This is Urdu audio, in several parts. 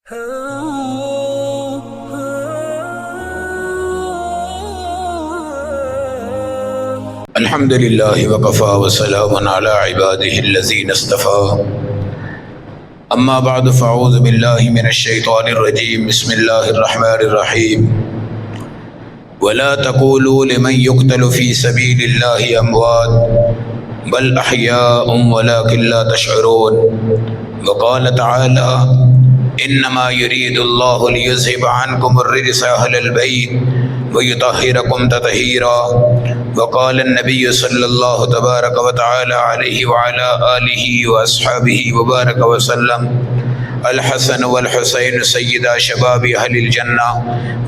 الحمد لله وكفى وسلام على عباده الذين اصطفى أما بعد فأعوذ بالله من الشيطان الرجيم بسم الله الرحمن الرحيم ولا تقولوا لمن يقتل في سبيل الله أموات بل أحياء ولكن لا تشعرون وقال تعالى إنما يريد الله ليذهب عنكم الرجس أهل البيت ويطهركم تطهيرا وقال النبي صلى الله تبارك وتعالى عليه وعلى آله وأصحابه وبارك وسلم الحسن والحسين سيدا شباب أهل الجنة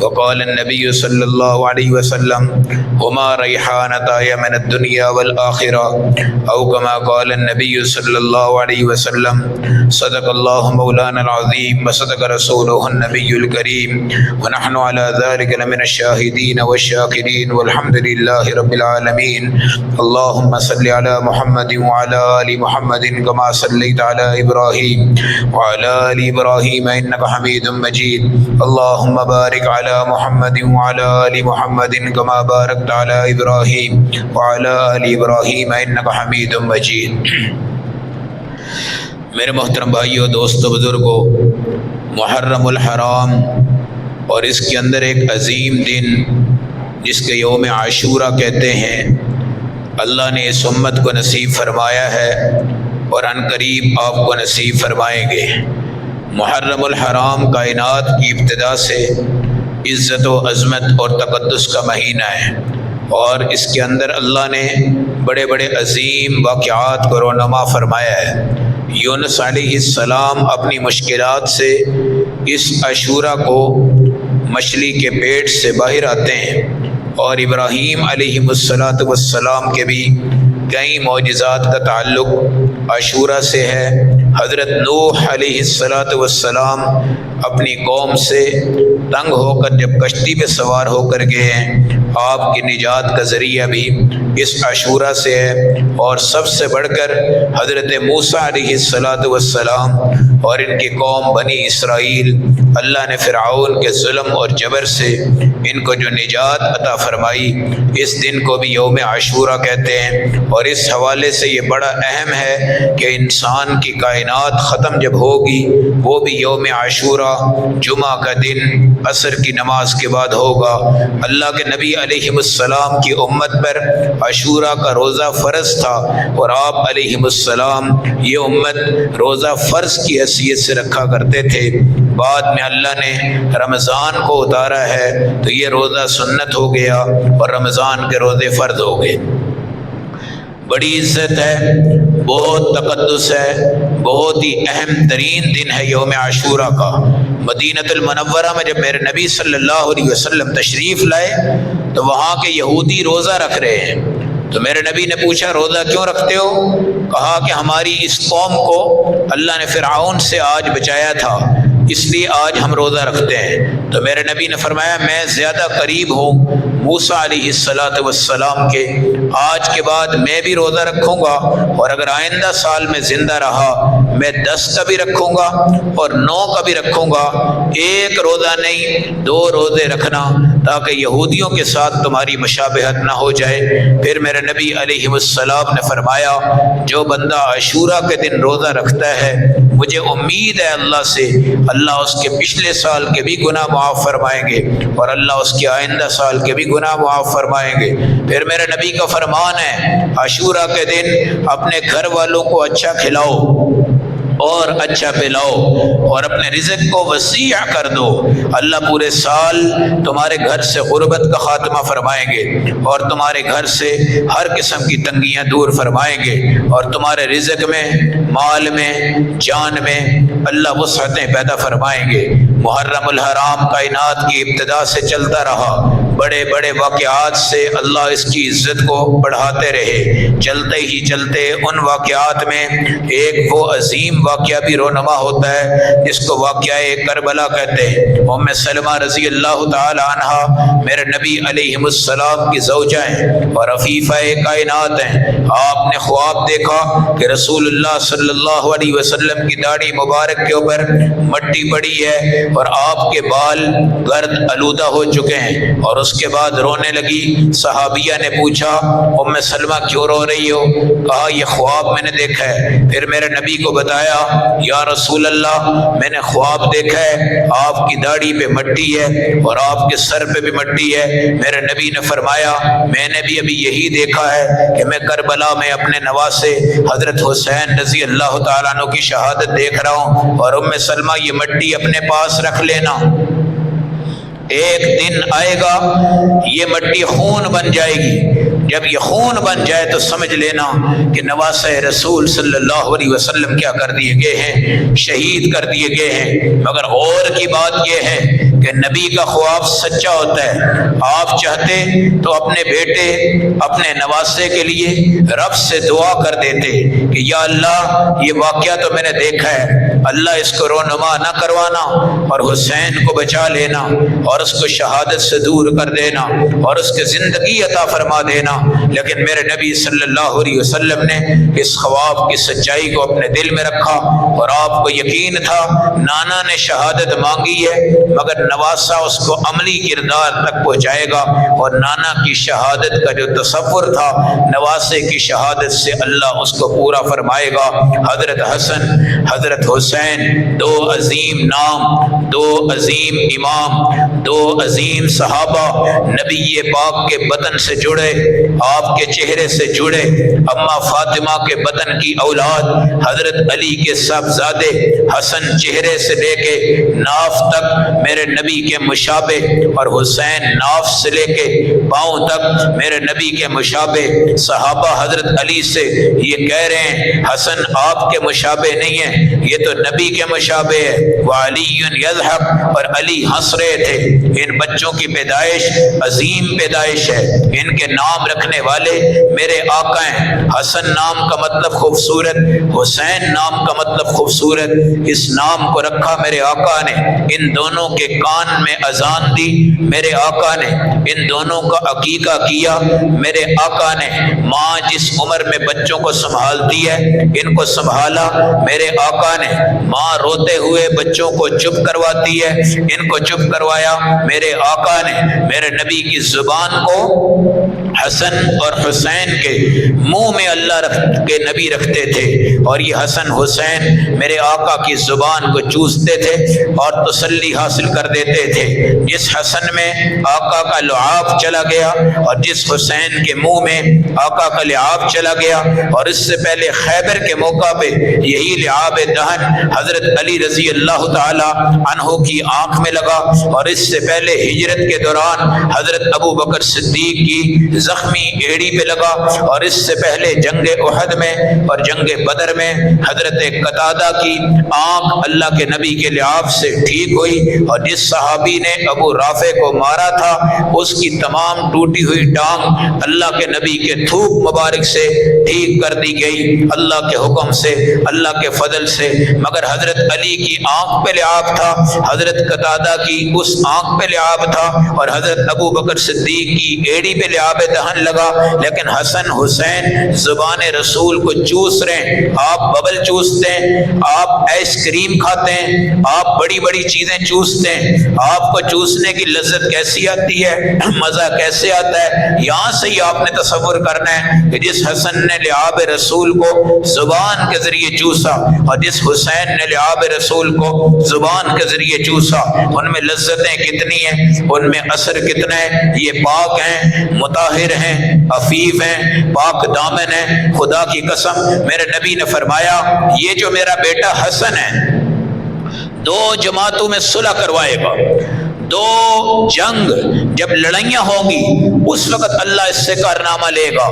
وقال النبي صلى الله عليه وسلم هما ريحانتاي من الدنيا والآخرة أو كما قال النبي صلى الله عليه وسلم صدق الله مولانا العظيم وصدق رسوله النبي الكريم ونحن على ذلك لمن الشاهدين والشاكرين والحمد لله رب العالمين اللهم صل على محمد وعلى آل محمد كما صليت على إبراهيم وعلى آل إبراهيم إنك حميد مجيد اللهم بارك على محمد وعلى آل محمد كما باركت على إبراهيم وعلى آل إبراهيم إنك حميد مجيد۔ میرے محترم بھائیوں، دوستو، بزرگوں، محرم الحرام اور اس کے اندر ایک عظیم دن جس کے یوم عاشورہ کہتے ہیں، اللہ نے اس امت کو نصیب فرمایا ہے اور ان قریب آپ کو نصیب فرمائیں گے۔ محرم الحرام کائنات کی ابتدا سے عزت و عظمت اور تقدس کا مہینہ ہے، اور اس کے اندر اللہ نے بڑے بڑے عظیم واقعات کو رونما فرمایا ہے۔ یونس علیہ السلام اپنی مشکلات سے اس عاشورہ کو مچھلی کے پیٹ سے باہر آتے ہیں، اور ابراہیم علیہ السلام کے بھی کئی معجزات کا تعلق عاشورہ سے ہے۔ حضرت نوح علیہ السلام اپنی قوم سے تنگ ہو کر جب کشتی پہ سوار ہو کر گئے ہیں، آپ کی نجات کا ذریعہ بھی اس عاشورہ سے ہے۔ اور سب سے بڑھ کر حضرت موسیٰ علیہ السلام اور ان کی قوم بنی اسرائیل، اللہ نے فرعون کے ظلم اور جبر سے ان کو جو نجات عطا فرمائی، اس دن کو بھی یوم عاشورہ کہتے ہیں۔ اور اس حوالے سے یہ بڑا اہم ہے کہ انسان کی کائنات ختم جب ہوگی وہ بھی یوم عاشورہ جمعہ کا دن عصر کی نماز کے بعد ہوگا۔ اللہ کے نبی علیہ السلام کی امت پر عاشورہ کا روزہ فرض تھا، اور آپ علیہ السلام یہ امت روزہ فرض کی حیثیت سے رکھا کرتے تھے۔ بعد میں اللہ نے رمضان کو اتارا ہے تو یہ روزہ سنت ہو گیا اور رمضان کے روزے فرض ہو گئے۔ بڑی عزت ہے، بہت تقدس ہے، بہت ہی اہم ترین دن ہے یوم عاشورہ کا۔ مدینۃ المنورہ میں جب میرے نبی صلی اللہ علیہ وسلم تشریف لائے تو وہاں کے یہودی روزہ رکھ رہے ہیں، تو میرے نبی نے پوچھا روزہ کیوں رکھتے ہو؟ کہا کہ ہماری اس قوم کو اللہ نے فرعون سے آج بچایا تھا، اس لیے آج ہم روزہ رکھتے ہیں۔ تو میرے نبی نے فرمایا میں زیادہ قریب ہوں موسیٰ علیہ السلام کے، آج کے بعد میں بھی روزہ رکھوں گا، اور اگر آئندہ سال میں زندہ رہا میں 10 کا بھی رکھوں گا اور 9 کا بھی رکھوں گا، ایک روزہ نہیں 2 روزے رکھنا تاکہ یہودیوں کے ساتھ تمہاری مشابہت نہ ہو جائے۔ پھر میرے نبی علیہ السلام نے فرمایا جو بندہ عاشورہ کے دن روزہ رکھتا ہے مجھے امید ہے اللہ سے، اللہ اس کے پچھلے سال کے بھی گناہ معاف فرمائیں گے اور اللہ اس کے آئندہ سال کے بھی گناہ معاف فرمائیں گے۔ پھر میرے نبی کا فرمان ہے عاشورہ کے دن اپنے گھر والوں کو اچھا کھلاؤ اور اچھا پلاؤ اور اپنے رزق کو وسیع کر دو، اللہ پورے سال تمہارے گھر سے غربت کا خاتمہ فرمائیں گے اور تمہارے گھر سے ہر قسم کی تنگیاں دور فرمائیں گے، اور تمہارے رزق میں، مال میں، جان میں اللہ وسعتیں پیدا فرمائیں گے۔ محرم الحرام کائنات کی ابتدا سے چلتا رہا، بڑے بڑے واقعات سے اللہ اس کی عزت کو بڑھاتے رہے۔ چلتے ہی چلتے ان واقعات میں ایک وہ عظیم واقعہ بھی رونما ہوتا ہے جس کو واقعہ کربلا کہتے ہیں۔ ام سلمہ رضی اللہ تعالی عنہا میرے نبی علیہ السلام کی زوجہ ہیں اور عفیفہ کائنات ہیں۔ آپ نے خواب دیکھا کہ رسول اللہ صلی اللہ علیہ وسلم کی داڑھی مبارک کے اوپر مٹی پڑی ہے اور آپ کے بال گرد آلودہ ہو چکے ہیں، اور اس کے بعد رونے لگی۔ صحابیہ نے پوچھا ام سلمہ کیوں رو رہی ہو؟ کہا یہ خواب میں نے دیکھا ہے۔ پھر میرے نبی کو بتایا یا رسول اللہ میں نے خواب دیکھا ہے آپ کی داڑھی پہ مٹی ہے اور آپ کے سر پہ بھی مٹی ہے۔ میرے نبی نے فرمایا میں نے بھی ابھی یہی دیکھا ہے کہ میں کربلا میں اپنے نواسے حضرت حسین رضی اللہ تعالیٰ عنہ کی شہادت دیکھ رہا ہوں، اور ام سلمہ یہ مٹی اپنے پاس رکھ لینا، ایک دن آئے گا یہ مٹی خون بن جائے گی۔ جب یہ خون بن جائے تو سمجھ لینا کہ نواسہ رسول صلی اللہ علیہ وسلم کیا کر دیے گئے ہیں، شہید کر دیے گئے ہیں۔ مگر غور کی بات یہ ہے کہ نبی کا خواب سچا ہوتا ہے۔ آپ چاہتے تو اپنے بیٹے اپنے نواسے کے لیے رب سے دعا کر دیتے کہ یا اللہ یہ واقعہ تو میں نے دیکھا ہے، اللہ اس کو رونما نہ کروانا اور حسین کو بچا لینا اور اس کو شہادت سے دور کر دینا اور اس کے زندگی عطا فرما دینا۔ لیکن میرے نبی صلی اللہ علیہ وسلم نے اس خواب کی سچائی کو اپنے دل میں رکھا اور آپ کو یقین تھا نانا نے شہادت مانگی ہے مگر نواسہ اس کو عملی کردار تک پہنچائے گا، اور نانا کی شہادت کا جو تصور تھا نواسے کی شہادت سے اللہ اس کو پورا فرمائے گا۔ حضرت حسن حضرت حسین، دو عظیم نام، دو عظیم امام، دو عظیم صحابہ، نبی پاک کے بدن سے جڑے، آپ کے چہرے سے جڑے، اما فاطمہ کے بدن کی اولاد، حضرت علی کے صاحبزادے حسن چہرے سے لے کے ناف تک میرے نبی کے مشابہ، اور حسین ناف سے لے کے پاؤں تک میرے نبی کے مشابہ۔ صحابہ حضرت علی سے یہ کہہ رہے ہیں حسن آپ کے مشابہ نہیں ہے، یہ تو نبی کے مشابہ ہے۔ وعلی یضحک، اور علی ہنس رہے تھے۔ ان بچوں کی پیدائش عظیم پیدائش ہے، ان کے نام رکھنے والے میرے آقا ہیں۔ حسن نام کا مطلب خوبصورت، حسین نام کا مطلب خوبصورت، اس نام کو رکھا میرے آقا نے۔ ان دونوں کے کان میں اذان دی میرے آقا نے، ان دونوں کا عقیقہ کیا میرے آقا نے۔ ماں جس عمر میں بچوں کو سنبھالتی ہے ان کو سنبھالا میرے آقا نے۔ ماں روتے ہوئے بچوں کو چپ کرواتی ہے، ان کو چپ کروایا میرے آقا نے۔ میرے نبی کی زبان کو حسن اور حسین کے منہ میں اللہ کے نبی رکھتے تھے، اور یہ حسن حسین میرے آقا کی زبان کو چوستے تھے اور تسلی حاصل کر دیتے تھے۔ جس حسن میں آقا کا لعاب چلا گیا اور جس حسین کے منہ میں آقا کا لعاب چلا گیا، اور اس سے پہلے خیبر کے موقع پہ یہی لعاب دہن حضرت علی رضی اللہ تعالی عنہ کی آنکھ میں لگا، اور اس سے پہلے ہجرت کے دوران حضرت ابو بکر صدیق کی زخمی ایڑی پہ لگا، اور اس سے پہلے جنگ احد میں اور جنگ بدر میں حضرت قتادہ کی آنکھ اللہ کے نبی کے لعاب سے ٹھیک ہوئی، اور جس صحابی نے ابو رافع کو مارا تھا اس کی تمام ٹوٹی ہوئی ٹانگ اللہ کے نبی کے تھوک مبارک سے ٹھیک کر دی گئی، اللہ کے حکم سے، اللہ کے فضل سے۔ مگر حضرت علی کی آنکھ پہ لعاب تھا، حضرت قتادہ کی اس آنکھ پہ لعاب تھا، اور حضرت ابو بکر صدیق کی ایڑی پہ لعاب دہن لگا، لیکن حسن حسین زبان رسول کو چوس رہے ہیں۔ آپ ببل چوستے ہیں، آپ آئس کریم کھاتے ہیں، آپ بڑی بڑی چیزیں چوستے ہیں، آپ کو چوسنے کی لذت کیسی آتی ہے، مزہ کیسے آتا ہے؟ یہاں سے ہی آپ نے تصور کرنا ہے کہ جس حسن نے لعاب رسول کو زبان کے ذریعے چوسا اور جس حسین نے لعاب رسول کو زبان کے ذریعے چوسا، ان میں لذتیں کتنی ہیں، ان میں اثر کتنا ہے۔ یہ پاک ہیں، مطہر ہیں، عفیف ہیں، پاک دامن ہیں۔ خدا کی قسم میرے نبی نے فرمایا یہ جو میرا بیٹا حسن ہے دو جماعتوں میں صلح کروائے گا، دو جنگ جب لڑائیاں ہوں گی اس وقت اللہ اس سے کارنامہ لے گا۔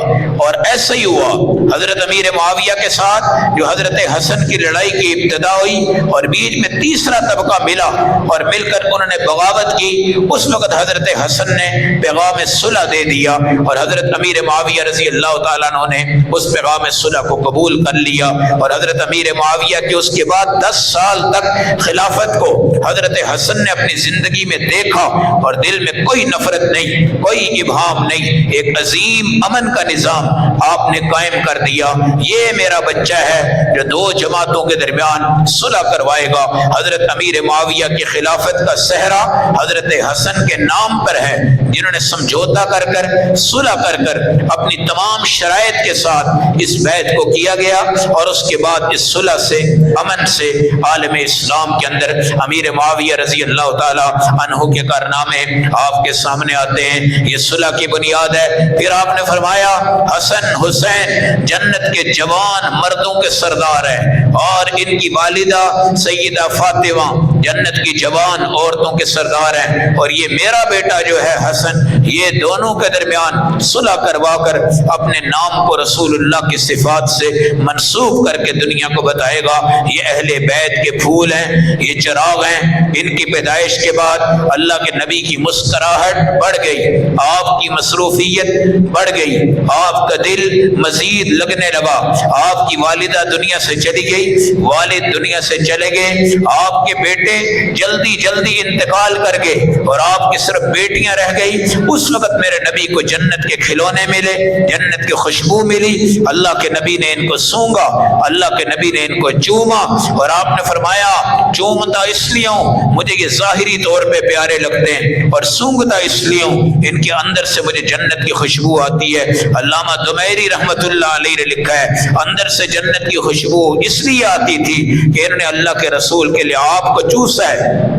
اور ایسا ہی ہوا حضرت امیر معاویہ کے ساتھ، جو حضرت حسن کی لڑائی کی ابتدا ہوئی اور بیچ میں تیسرا طبقہ ملا اور مل کر انہوں نے بغاوت کی، اس وقت حضرت حسن نے پیغام صلح دے دیا اور حضرت امیر معاویہ رضی اللہ تعالیٰ عنہ نے اس پیغام صلح کو قبول کر لیا۔ اور حضرت امیر معاویہ کے اس کے بعد 10 سال تک خلافت کو حضرت حسن نے اپنی زندگی میں دیکھا اور دل میں کوئی نفرت نہیں، کوئی ابہام نہیں، ایک عظیم امن کا نظام آپ نے قائم کر دیا۔ یہ میرا بچہ ہے جو دو جماعتوں کے درمیان صلح کروائے گا۔ حضرت امیر معاویہ کی خلافت کا صحرا حضرت حسن کے نام پر ہے، جنہوں نے سمجھوتا کر کر صلح کر کر اپنی تمام شرائط کے ساتھ اس بیعت کو کیا گیا، اور اس کے بعد اس صلح سے، امن سے عالم اسلام کے اندر امیر معاویہ رضی اللہ تعالی عنہ کے کارنامے آپ کے سامنے آتے ہیں۔ یہ صلح کی بنیاد ہے۔ پھر آپ نے فرمایا حسن حسین جنت کے جوان مردوں کے سردار ہیں، اور ان کی والدہ سیدہ فاطمہ جنت کی جوان عورتوں کے سردار ہیں، اور یہ میرا بیٹا جو ہے حسن، یہ دونوں کے درمیان صلح کروا کر اپنے نام کو رسول اللہ کی صفات سے منسوب کر کے دنیا کو بتائے گا۔ یہ اہل بیت کے پھول ہیں، یہ چراغ ہیں۔ ان کی پیدائش کے بعد اللہ کے نبی کی مسکراہٹ بڑھ گئی، آپ کی مصروفیت بڑھ گئی، آپ کا دل مزید لگنے لگا۔ آپ کی والدہ دنیا سے چلی گئی، والد دنیا سے چلے گئے، آپ کے بیٹے جلدی جلدی انتقال کر گئے اور آپ کی صرف بیٹیاں رہ گئی۔ اس وقت میرے نبی کو جنت کے کھلونے ملے، جنت کی خوشبو ملی، اللہ کے نبی نے ان کو سونگا، اللہ کے نبی نے ان کو چوما، اور آپ نے فرمایا چومتا اس لیے ہوں مجھے یہ ظاہری طور پہ پیارے لگتے ہیں، اور سونگتا اس لیے ہوں ان کے اندر سے مجھے جنت کی خوشبو آتی ہے۔ علامہ دمیری رحمت اللہ علیہ نے لکھا ہے اندر سے جنت کی خوشبو اس لیے آتی تھی کہ انہوں نے اللہ کے رسول کے لعاب کو چوسا ہے،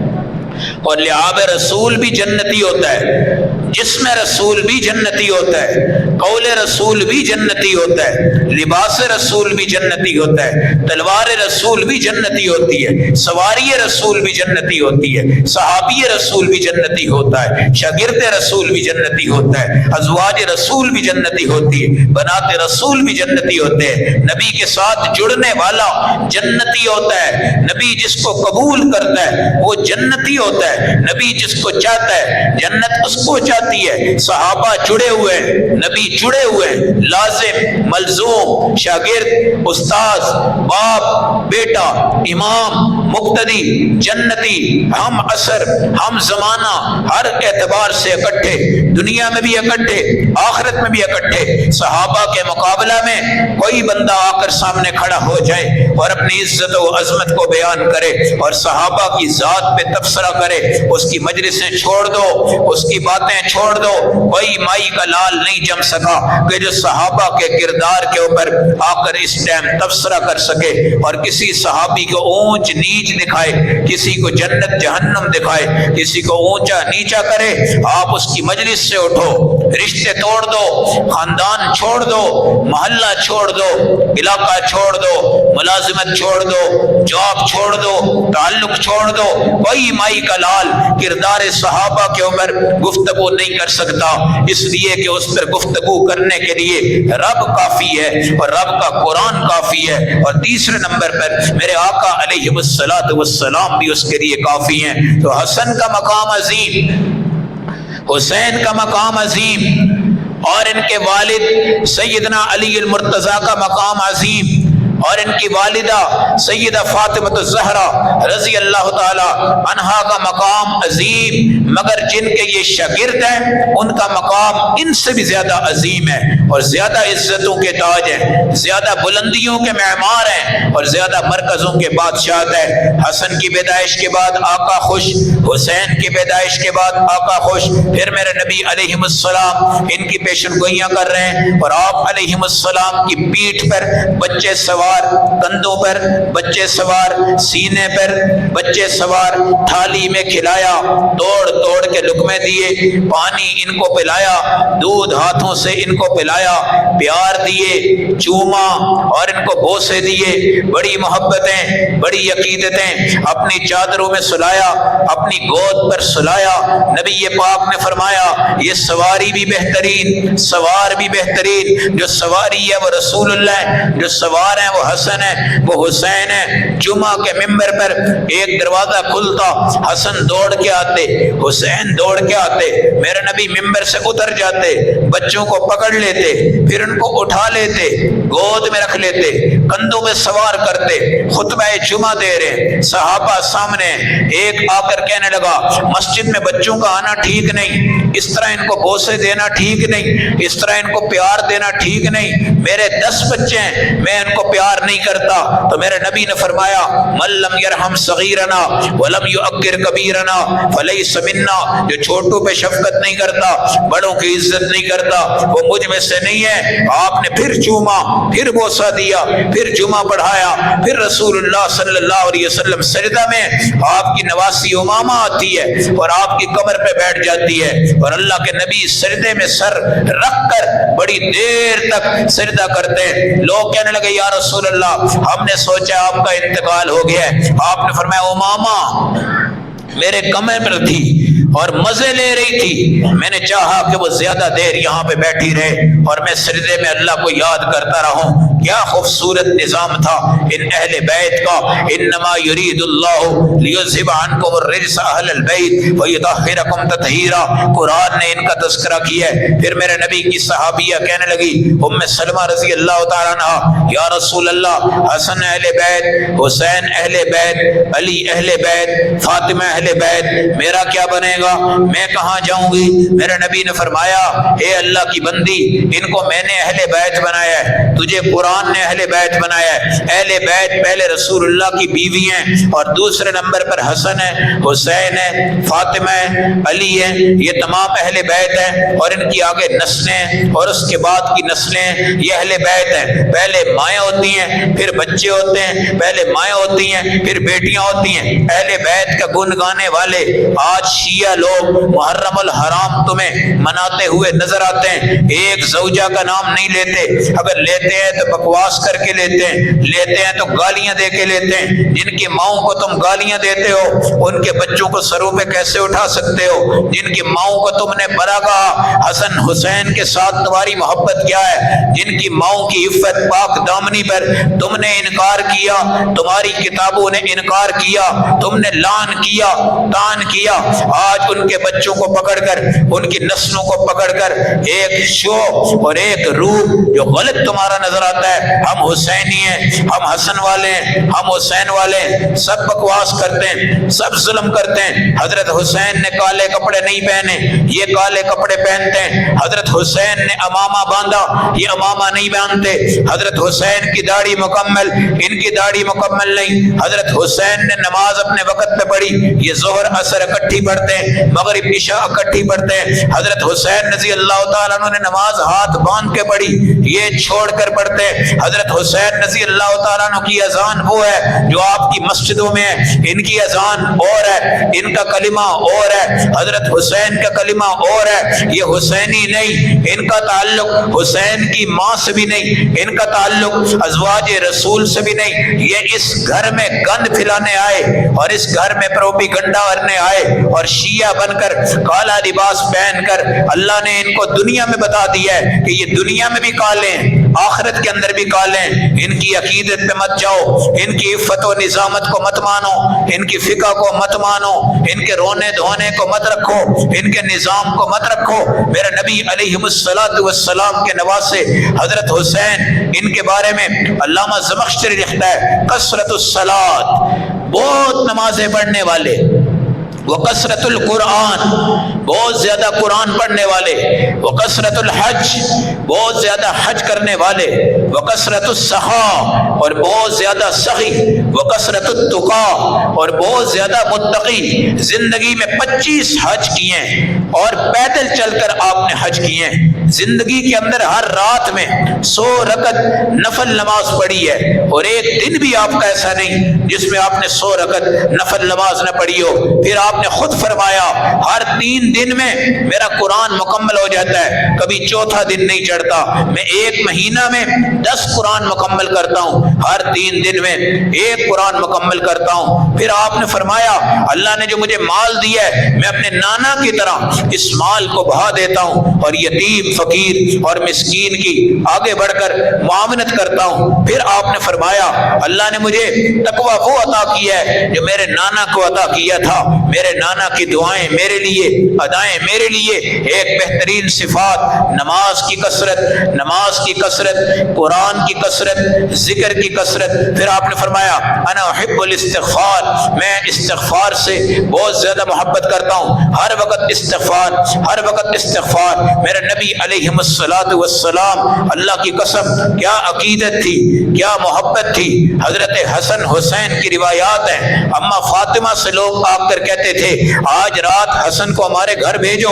اور لعاب رسول بھی جنتی ہوتا ہے، جسم رسول بھی جنتی ہوتا ہے، قول رسول بھی جنتی ہوتا ہے، لباس رسول بھی جنتی ہوتا ہے، تلوار رسول بھی جنتی ہوتی ہے، سواری رسول بھی جنتی ہوتی ہے، صحابی رسول بھی جنتی ہوتا ہے، شاگرد رسول بھی جنتی ہوتا ہے، ازواج رسول بھی جنتی ہوتی ہے، بنات رسول بھی جنتی ہوتے ہیں۔ نبی کے ساتھ جڑنے والا جنتی ہوتا ہے، نبی جس کو قبول کرتا ہے وہ جنتی ہوتا ہے، نبی جس کو چاہتا ہے جنت اس کو چاہتی ہے۔ صحابہ جڑے ہوئے ہیں، نبی جڑے ہوئے ہیں، لازم، ملزوم، شاگرد، استاذ، باپ، بیٹا، امام، مقتدی، جنتی، ہم عصر، ہم زمانہ، ہر اعتبار سے اکٹھے، دنیا میں بھی اکٹھے، آخرت میں بھی اکٹھے۔ صحابہ کے مقابلہ میں کوئی بندہ آ کر سامنے کھڑا ہو جائے اور اپنی عزت و عظمت کو بیان کرے اور صحابہ کی ذات پہ تبصرہ کرے، اس کی مجلسیں چھوڑ دو، اس کی باتیں چھوڑ دو، کوئی مائی کا لال نہیں جم سکا کہ جو صحابہ کے کردار کے اوپر آ کر اس ٹائم تبصرہ کر سکے اور کسی صحابی کو اونچ نیچ دکھائے، کسی کو جنت جہنم دکھائے، کسی کو اونچا نیچا کرے۔ آپ اس کی مجلس سے اٹھو، رشتے توڑ دو، خاندان چھوڑ دو، محلہ چھوڑ دو، علاقہ چھوڑ دو، ملازمت چھوڑ دو، جاب چھوڑ دو، تعلق چھوڑ دو، کوئی مائی کا لال کردار صحابہ کے عمر گفتگو نہیں کر سکتا، اس لیے کہ اس پر گفتگو کرنے کے لیے رب کافی ہے اور رب کا قرآن کافی ہے، اور تیسرے نمبر پر میرے آقا علیہ الصلوۃ والسلام بھی اس کے لیے کافی ہیں۔ تو حسن کا مقام عظیم، حسین کا مقام عظیم، اور ان کے والد سیدنا علی المرتضیٰ کا مقام عظیم، اور ان کی والدہ سیدہ فاطمہ الزہرا رضی اللہ تعالی عنہا کا مقام عظیم، مگر جن کے یہ شاگرد ہیں ان کا مقام ان سے بھی زیادہ عظیم ہے اور زیادہ عزتوں کے تاج ہیں، زیادہ بلندیوں کے معمار ہیں اور زیادہ مرکزوں کے بادشاہ ہے۔ حسن کی پیدائش کے بعد آقا خوش، حسین کی پیدائش کے بعد آقا خوش، پھر میرے نبی علیہ السلام ان کی پیشن گوئیاں کر رہے ہیں اور آپ علیہ السلام کی پیٹھ پر بچے سوار سوار، کندھوں پر بچے سوار، سینے پر بچے سوار، تھالی میں کھلایا، توڑ توڑ کے لقمے دیے، پانی ان کو پلایا، دودھ ہاتھوں سے ان کو پلایا، پیار دیے، چوما اور ان کو بوسے دیے، بڑی محبتیں، بڑی عقیدتیں، اپنی چادروں میں سلایا، اپنی گود پر سلایا۔ نبی پاک نے فرمایا یہ سواری بھی بہترین، سوار بھی بہترین، جو سواری ہے وہ رسول اللہ ہے، جو سوار ہیں وہ حسن ہے، وہ حسین ہے۔ جمعہ کے ممبر پر ایک دروازہ کھلتا، حسن دوڑ کے آتے، حسین دوڑ کے آتے، میرے نبی ممبر سے اتر جاتے، بچوں کو پکڑ لیتے، پھر ان کو اٹھا لیتے، گود میں رکھ لیتے، کندھوں میں سوار کرتے، خطبہ جمعہ دے رہے، صحابہ سامنے۔ ایک آ کر کہنے لگا مسجد میں بچوں کا آنا ٹھیک نہیں، اس طرح ان کو بوسے دینا ٹھیک نہیں، اس طرح ان کو پیار دینا ٹھیک نہیں، میرے 10 بچے ہیں، میں ان کو پیار نہیں کرتا۔ تو میرے نبی نے فرمایا من لم یرحم صغیرنا ولم یؤقر کبیرنا فلیس منا، جو چھوٹوں پہ شفقت نہیں کرتا، بڑوں کی عزت نہیں کرتا، وہ مجھ میں سے نہیں ہے۔ آپ نے پھر چوما، پھر بوسا دیا، پھر جمعہ پڑھایا، پھر رسول اللہ صلی اللہ علیہ وسلم سجدہ میں، آپ کی نواسی امامہ آتی ہے اور آپ کی کمر پہ بیٹھ جاتی ہے، اور اللہ کے نبی سجدے میں سر رکھ کر بڑی دیر تک سجدہ کرتے ہیں۔ لوگ کہنے لگے یا رسول اللہ ہم نے سوچا آپ کا انتقال ہو گیا ہے۔ آپ نے فرمایا امامہ میرے کمر پر تھی اور مزے لے رہی تھی، میں نے چاہا کہ وہ زیادہ دیر یہاں پہ بیٹھی رہے اور میں سجدے میں اللہ کو یاد کرتا رہوں۔ کیا خوبصورت نظام تھا ان اہل بیت کا۔ انما یرید اللہ لیذھب عنکم الرجس اہل البیت ویطہرکم تطہیرا، قرآن نے ان کا تذکرہ کیا ہے۔ پھر میرے نبی کی صحابیہ کہنے لگی ام سلمہ رضی اللہ تعالیٰ عنہ یا رسول اللہ حسن اہل بیت، حسین اہل بیت، علی اہل بیت، فاطمہ اہل بیت، میرا کیا بنے گا، میں کہاں جاؤں گی؟ میرے نبی نے فرمایا اے اللہ کی بندی ان کو میں نے اہل بیت بنایا ہے، تجھے قرآن نے اہل بیت بنایا ہے۔ اہل بیت پہلے رسول اللہ کی بیوی ہیں اور دوسرے نمبر پر حسن ہے، حسین ہے، فاطمہ ہے، علی ہے، یہ تمام اہل بیت ہیں، اور ان کی آگے نسلیں اور اس کے بعد کی نسلیں یہ اہل بیت ہیں۔ پہلے مائیں ہوتی ہیں، پھر بچے ہوتے ہیں، پہلے مائیں ہوتی ہیں، پھر بیٹیاں ہوتی ہیں۔ اہل بیت کا گن گانے والے آج شیعہ لوگ محرم الحرام تمہیں مناتے ہوئے نظر آتے ہیں، ایک زوجہ کا نام نہیں لیتے، اگر لیتے ہیں تو بکواس کر کے لیتے ہیں تو گالیاں دے کے لیتے ہیں۔ جن کی ماؤں کو تم گالیاں دیتے ہو ان کے بچوں کو سروں پہ کیسے اٹھا سکتے ہو؟ جن کی ماؤں کو تم نے برا کہا، حسن حسین کے ساتھ تمہاری محبت کیا ہے؟ جن کی ماؤں کی عفت پاک دامنی پر تم نے انکار کیا، تمہاری کتابوں نے انکار کیا، تم نے لعن کیا، طعن کیا، آج ان کے بچوں کو پکڑ کر، ان کی نسلوں کو پکڑ کر ایک شو اور ایک روح جو غلط تمہارا نظر آتا ہے، ہم حسینی ہیں، ہم حسن والے ہیں، ہم حسین والے ہیں، سب بکواس کرتے ہیں، سب ظلم کرتے ہیں۔ حضرت حسین نے کالے کپڑے نہیں پہنے، یہ کالے کپڑے پہنتے ہیں۔ حضرت حسین نے امامہ باندھا، یہ امامہ نہیں باندھتے۔ حضرت حسین کی داڑھی مکمل، ان کی داڑھی مکمل نہیں۔ حضرت حسین نے نماز اپنے وقت پہ پڑھی، یہ ظہر عصر اکٹھی پڑھتے ہیں، مغرب عشاء اکٹھی پڑھتے ہیں۔ حضرت حسین رضی اللہ تعالیٰ عنہ نے نماز ہاتھ باندھ کے پڑھی، یہ چھوڑ کر پڑھتے ہیں۔ حضرت حسین رضی اللہ تعالیٰ عنہ کی اذان وہ ہے جو آپ کی مسجدوں میں ہے، ان کی اذان اور ہے، ان کا کلمہ اور ہے، حضرت حسین کا کلمہ اور ہے۔ یہ حسینی نہیں، ان کا تعلق حسین کی ماں سے بھی نہیں، ان کا تعلق ازواج رسول سے بھی نہیں۔ یہ اس گھر میں گند پھیلانے آئے اور اس گھر میں پروپیگنڈا کرنے آئے اور شیعہ بن کر کالا لباس پہن کر اللہ نے ان کو دنیا میں بتا دیا ہے کہ یہ دنیا میں بھی کالے ہیں، آخرت کے اندر بھی کالے ہیں۔ ان کی عقیدت پہ مت جاؤ، ان کی عفت و نظامت کو مت مانو، ان کی فقہ کو مت مانو، ان کے رونے دھونے کو مت رکھو، ان کے نظام کو مت رکھو۔ میرے نبی علیہ السلام کے نواسے حضرت حسین، ان کے بارے میں علامہ زمخشری لکھتا ہے کثرت الصلاۃ، بہت نمازیں پڑھنے والے، وکثرت القرآن، بہت زیادہ قرآن پڑھنے والے، وکثرت الحج، بہت زیادہ حج کرنے والے، وکثرت السخاء، اور بہت زیادہ سخی، وکثرت التقا، اور بہت زیادہ متقی۔ زندگی میں 25 حج کیے اور پیدل چل کر آپ نے حج کیے، زندگی کے اندر ہر رات میں 100 رکعت نفل نماز پڑھی ہے، اور ایک دن بھی آپ کا ایسا نہیں جس میں آپ نے 100 رکعت نفل نماز نہ پڑھی ہو۔ پھر آپ نے خود فرمایا ہر 3 دن میں میرا قرآن مکمل ہو جاتا ہے، کبھی چوتھا دن نہیں چڑھتا، میں ایک مہینہ میں 10 قرآن مکمل کرتا ہوں، ہر 3 دن میں ایک قرآن مکمل کرتا ہوں۔ پھر آپ نے فرمایا اللہ نے جو مجھے مال دیا ہے میں اپنے نانا کی طرح اس مال کو بہا دیتا ہوں، اور یتیم فقیر اور مسکین کی آگے بڑھ کر معاونت کرتا ہوں۔ پھر آپ نے فرمایا اللہ نے مجھے تقویٰ وہ عطا کیا ہے جو میرے نانا کو عطا کیا تھا، میرے نانا کی دعائیں میرے لیے، ادائیں میرے لیے۔ ایک بہترین صفات نماز کی کثرت، نماز کی کثرت، قرآن کی کثرت، ذکر کی کثرت۔ پھر آپ نے فرمایا انا احب الاستغفار، میں استغفار سے بہت زیادہ محبت کرتا ہوں، ہر وقت استغفار، ہر وقت استغفار۔ میرے نبی علیہ الصلوۃ والسلام، اللہ کی قسم کیا عقیدت تھی، کیا محبت تھی۔ حضرت حسن حسین کی روایات ہیں، اماں فاطمہ سے لوگ آ کر کہتے تھے آج رات حسن کو ہمارے گھر بھیجو،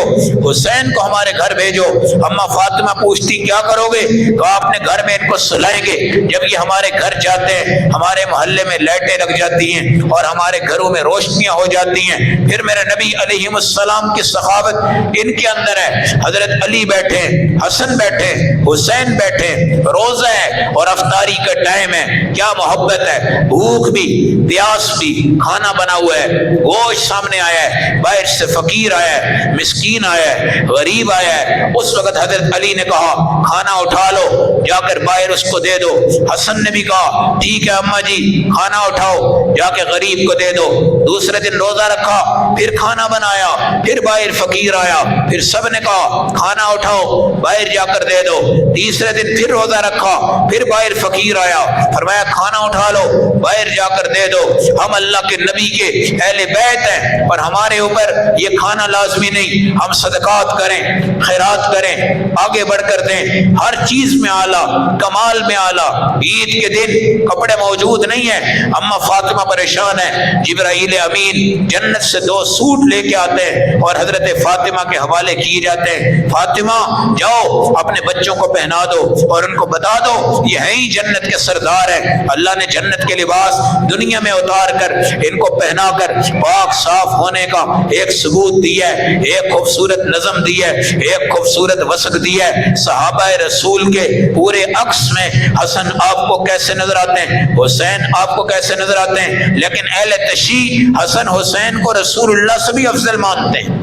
حسین کو ہمارے گھر بھیجو۔ اماں فاطمہ پوچھتی کیا کرو گے؟ تو اپنے گھر میں ان کو سلائیں گے۔ جب یہ ہمارے گھر جاتے ہیں ہمارے محلے میں لائٹیں لگ جاتی ہیں اور ہمارے گھروں میں روشنیاں ہو جاتی ہیں۔ پھر میرے نبی علیہ السلام کی سخاوت ان کے اندر ہے، حضرت علی بیٹھے، حسن بیٹھے، حسین بیٹھے، روزہ ہے اور افطاری کا ٹائم ہے، کیا محبت ہے، بھوک بھی پیاس بھی، کھانا بنا ہوا ہے، گوشت سامنے آیا ہے، باہر سے فقیر آیا ہے، مسکین آیا ہے، غریب آیا ہے۔ اس وقت حضرت علی نے کہا کھانا اٹھا لو، جا کر باہر اس کو دے دو۔ حسن نے بھی کہا ٹھیک ہے اماں جی کھانا اٹھاؤ، جا کے غریب کو دے دو۔ دوسرے دن روزہ رکھا، پھر کھانا بنایا، پھر باہر فقیر آیا، پھر سب نے کہا کھانا اٹھاؤ، باہر جا کر دے دو۔ تیسرے دن پھر روزہ رکھا، پھر باہر فقیر آیا، فرمایا کھانا اٹھا لو، باہر جا کر دے دو۔ ہم اللہ کے نبی کے اہل بیت ہیں اور ہمارے اوپر یہ کھانا لازمی نہیں، ہم صدقات کریں، خیرات کریں، آگے بڑھ کر دیں، ہر چیز میں اعلیٰ، کمال میں اعلیٰ۔ عید کے دن کپڑے موجود نہیں ہیں، اماں فاطمہ پریشان ہے، جبرائیل امین جنت سے 2 سوٹ لے کے آتے ہیں اور حضرت فاطمہ کے حوالے کیے جاتے ہیں، فاطمہ جاؤ اپنے بچوں کو پہنا دو اور ان کو بتا دو یہ ہیں ہی جنت کے سردار ہیں۔ اللہ نے جنت کے لباس دنیا میں اتار کر ان کو پہنا کر پاک صاف ہونے کا ایک ثبوت دیا ہے، ایک خوبصورت نظم دی ہے، ایک خوبصورت وصف دی ہے۔ صحابہ رسول کے پورے عکس میں حسن آپ کو کیسے نظر آتے ہیں، حسین آپ کو کیسے نظر آتے ہیں، لیکن اہل تشیع حسن حسین کو رسول اللہ سے بھی افضل مانتے ہیں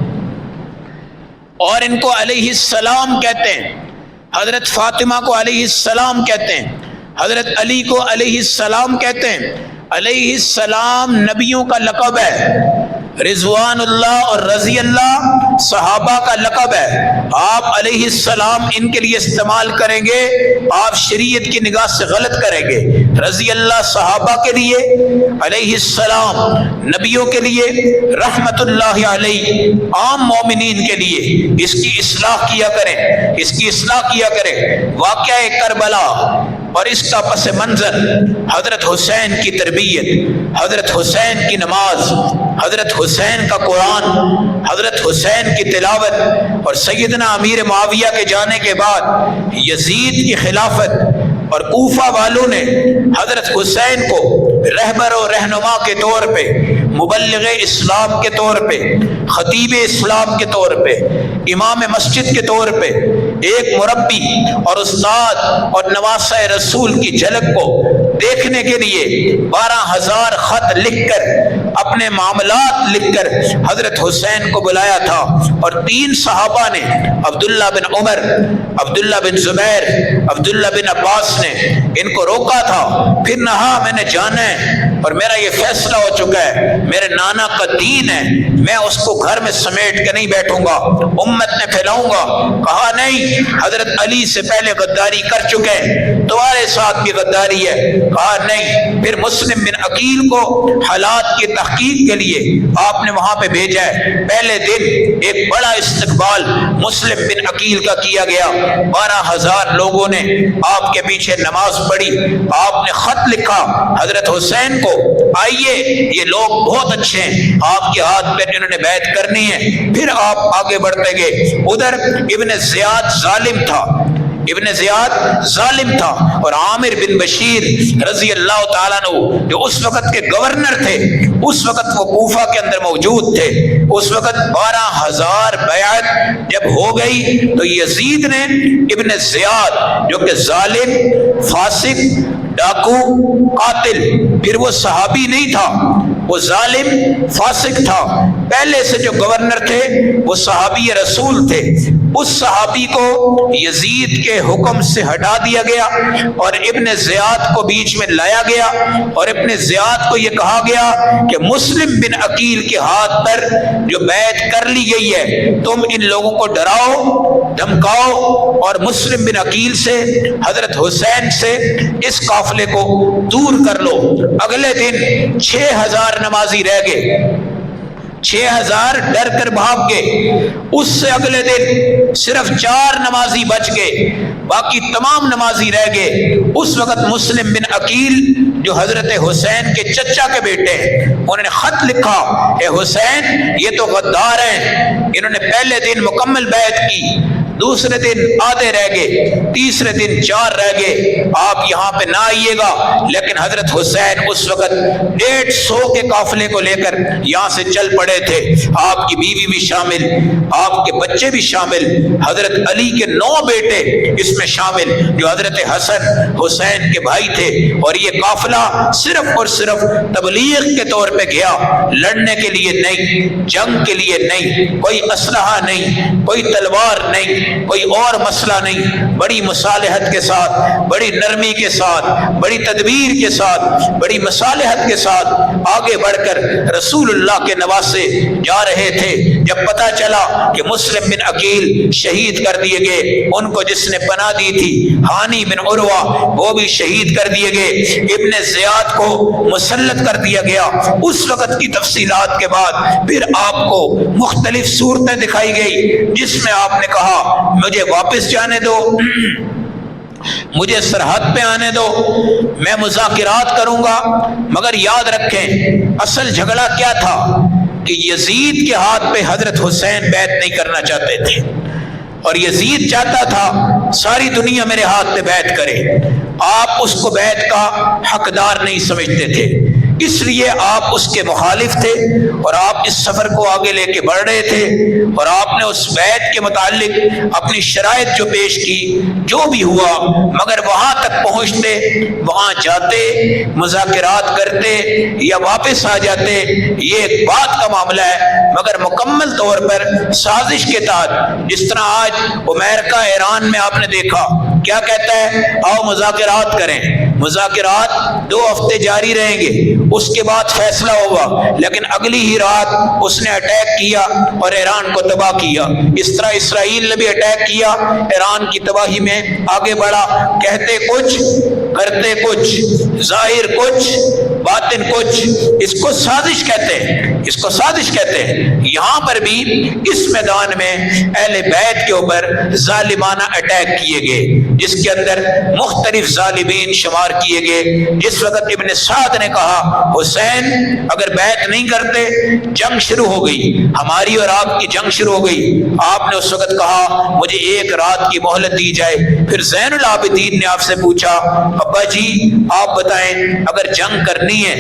اور ان کو علیہ السلام کہتے ہیں، حضرت فاطمہ کو علیہ السلام کہتے ہیں، حضرت علی کو علیہ السلام کہتے ہیں۔ علیہ السلام نبیوں کا لقب ہے، رضوان اللہ اور رضی اللہ صحابہ کا لقب ہے۔ آپ علیہ السلام ان کے لیے استعمال کریں گے آپ شریعت کی نگاہ سے غلط کریں گے۔ رضی اللہ صحابہ کے لیے، علیہ السلام نبیوں کے لیے، رحمت اللہ علیہ عام مومنین کے لیے۔ اس کی اصلاح کیا کریں، اس کی اصلاح کیا کریں۔ واقعہ کربلا اور اس کا پس منظر، حضرت حسین کی تربیت، حضرت حسین کی نماز، حضرت حسین کا قرآن، حضرت حسین کی تلاوت، اور سیدنا امیر معاویہ کے جانے کے بعد یزید کی خلافت اور کوفہ والوں نے حضرت حسین کو رہبر و رہنما کے طور پہ، مبلغ اسلام کے طور پہ، خطیب اسلام کے طور پہ، امام مسجد کے طور پہ، ایک مربی اور استاد اور نواسہ رسول کی جھلک کو دیکھنے کے لیے 12,000 خط لکھ کر، اپنے معاملات لکھ کر حضرت حسین کو بلایا تھا۔ اور 3 صحابہ نے، عبداللہ بن عمر، عبداللہ بن زبیر، عبداللہ بن عباس نے ان کو روکا تھا۔ پھر نہا میں نے جانا ہے اور میرا یہ فیصلہ ہو چکا ہے، میرے نانا کا دین ہے، میں اس کو گھر میں سمیٹ کے نہیں بیٹھوں گا، امت میں پھیلاؤں گا۔ کہا نہیں، حضرت علی سے پہلے غداری کر چکے ہیں، تمہارے ساتھ بھی غداری ہے۔ کہا نہیں۔ پھر مسلم بن عقیل کو حالات کی تحقیق کے لیے آپ نے وہاں پہ بھیجا ہے۔ پہلے دن ایک بڑا استقبال مسلم بن عقیل کا کیا گیا، 12,000 لوگوں نے آپ کے پیچھے نماز پڑھی، آپ نے خط لکھا حضرت حسین کو، آئیے یہ لوگ بہت اچھے ہیں، آپ کے ہاتھ پہ انہوں نے بیعت کرنی ہے۔ پھر آپ آگے بڑھتے گئے، ادھر ابن زیاد ظالم تھا، ابن زیاد ظالم تھا، اور عامر بن بشیر رضی اللہ تعالیٰ عنہ جو اس وقت کے گورنر تھے، اس وقت وہ کوفہ کے اندر موجود تھے، اس وقت 12,000 بیعت جب ہو گئی تو یزید نے ابن زیاد جو کہ ظالم، فاسق، ڈاکو، قاتل، پھر وہ صحابی نہیں تھا، وہ ظالم فاسق تھا، پہلے سے جو گورنر تھے وہ صحابی رسول تھے، اس صحابی کو یزید کے حکم سے ہٹا دیا گیا اور ابن زیاد کو بیچ میں لایا گیا، اور ابن زیاد کو یہ کہا گیا کہ مسلم بن عقیل کے ہاتھ پر جو بیعت کر لی گئی ہے تم ان لوگوں کو ڈراؤ، دھمکاؤ، اور مسلم بن عقیل سے، حضرت حسین سے اس قافلے کو دور کر لو۔ اگلے دن 6,000 نمازی رہ گئے، 6,000 ڈر کر بھاگ گئے، اس سے اگلے دن صرف 4 نمازی بچ گئے، باقی تمام نمازی رہ گئے۔ اس وقت مسلم بن عقیل جو حضرت حسین کے چچا کے بیٹے ہیں، انہوں نے خط لکھا، اے حسین یہ تو غدار ہیں، انہوں نے پہلے دن مکمل بیعت کی، دوسرے دن آدھے رہ گئے، تیسرے دن 4 رہ گئے، آپ یہاں پہ نہ آئیے گا۔ لیکن حضرت حسین اس وقت 150 کے قافلے کو لے کر یہاں سے چل پڑے تھے، آپ کی بیوی بھی شامل، آپ کے بچے بھی شامل، حضرت علی کے 9 بیٹے اس میں شامل جو حضرت حسن حسین کے بھائی تھے، اور یہ قافلہ صرف اور صرف تبلیغ کے طور پہ گیا، لڑنے کے لیے نہیں، جنگ کے لیے نہیں، کوئی اسلحہ نہیں، کوئی تلوار نہیں، کوئی اور مسئلہ نہیں، بڑی مصالحت کے ساتھ، بڑی نرمی کے ساتھ، بڑی تدبیر کے ساتھ، بڑی مصالحت کے ساتھ آگے بڑھ کر رسول اللہ کے نواسے جا رہے تھے۔ جب پتہ چلا کہ مسلم بن عقیل شہید کر دیے گئے، ان کو جس نے پناہ دی تھی ہانی بن عروہ وہ بھی شہید کر دیے گئے، ابن زیاد کو مسلط کر دیا گیا، اس وقت کی تفصیلات کے بعد پھر آپ کو مختلف صورتیں دکھائی گئی جس میں آپ نے کہا مجھے واپس جانے دو، مجھے سرحد پہ آنے دو، میں مذاکرات کروں گا۔ مگر یاد رکھیں اصل جھگڑا کیا تھا کہ یزید کے ہاتھ پہ حضرت حسین بیعت نہیں کرنا چاہتے تھے، اور یزید چاہتا تھا ساری دنیا میرے ہاتھ پہ بیعت کرے، آپ اس کو بیعت کا حقدار نہیں سمجھتے تھے، اس لیے آپ اس کے مخالف تھے، اور آپ اس سفر کو آگے لے کے بڑھ رہے تھے، اور آپ نے اس بیعت کے متعلق اپنی شرائط جو پیش کی، جو بھی ہوا، مگر وہاں تک پہنچتے، وہاں جاتے، مذاکرات کرتے یا واپس آ جاتے، یہ ایک بات کا معاملہ ہے، مگر مکمل طور پر سازش کے تحت، جس طرح آج امریکہ ایران میں آپ نے دیکھا کیا کہتا ہے، آؤ مذاکرات کریں، مذاکرات 2 ہفتے جاری رہیں گے، اس کے بعد فیصلہ ہوگا، لیکن اگلی ہی رات اس نے اٹیک کیا اور ایران کو تباہ کیا۔ اس طرح اسرائیل نے بھی اٹیک کیا، ایران کی تباہی میں آگے بڑھا، کہتے کچھ کرتے کچھ، ظاہر کچھ باطن کچھ، اس کو سازش کہتے ہیں، اس کو سازش کہتے ہیں۔ یہاں پر بھی اس میدان میں اہل بیت کے اوپر ظالمانہ اٹیک کیے گئے، جس کے اندر مختلف ظالمین شمار کیے گئے۔ جس وقت ابن سعد نے کہا حسین اگر بیعت نہیں کرتے جنگ شروع ہو گئی، ہماری اور آپ کی جنگ شروع ہو گئی، آپ نے اس وقت کہا مجھے 1 رات کی مہلت دی جائے۔ پھر زین العابدین نے آپ سے پوچھا ابا جی آپ بتائیں اگر جنگ کرنی ہے،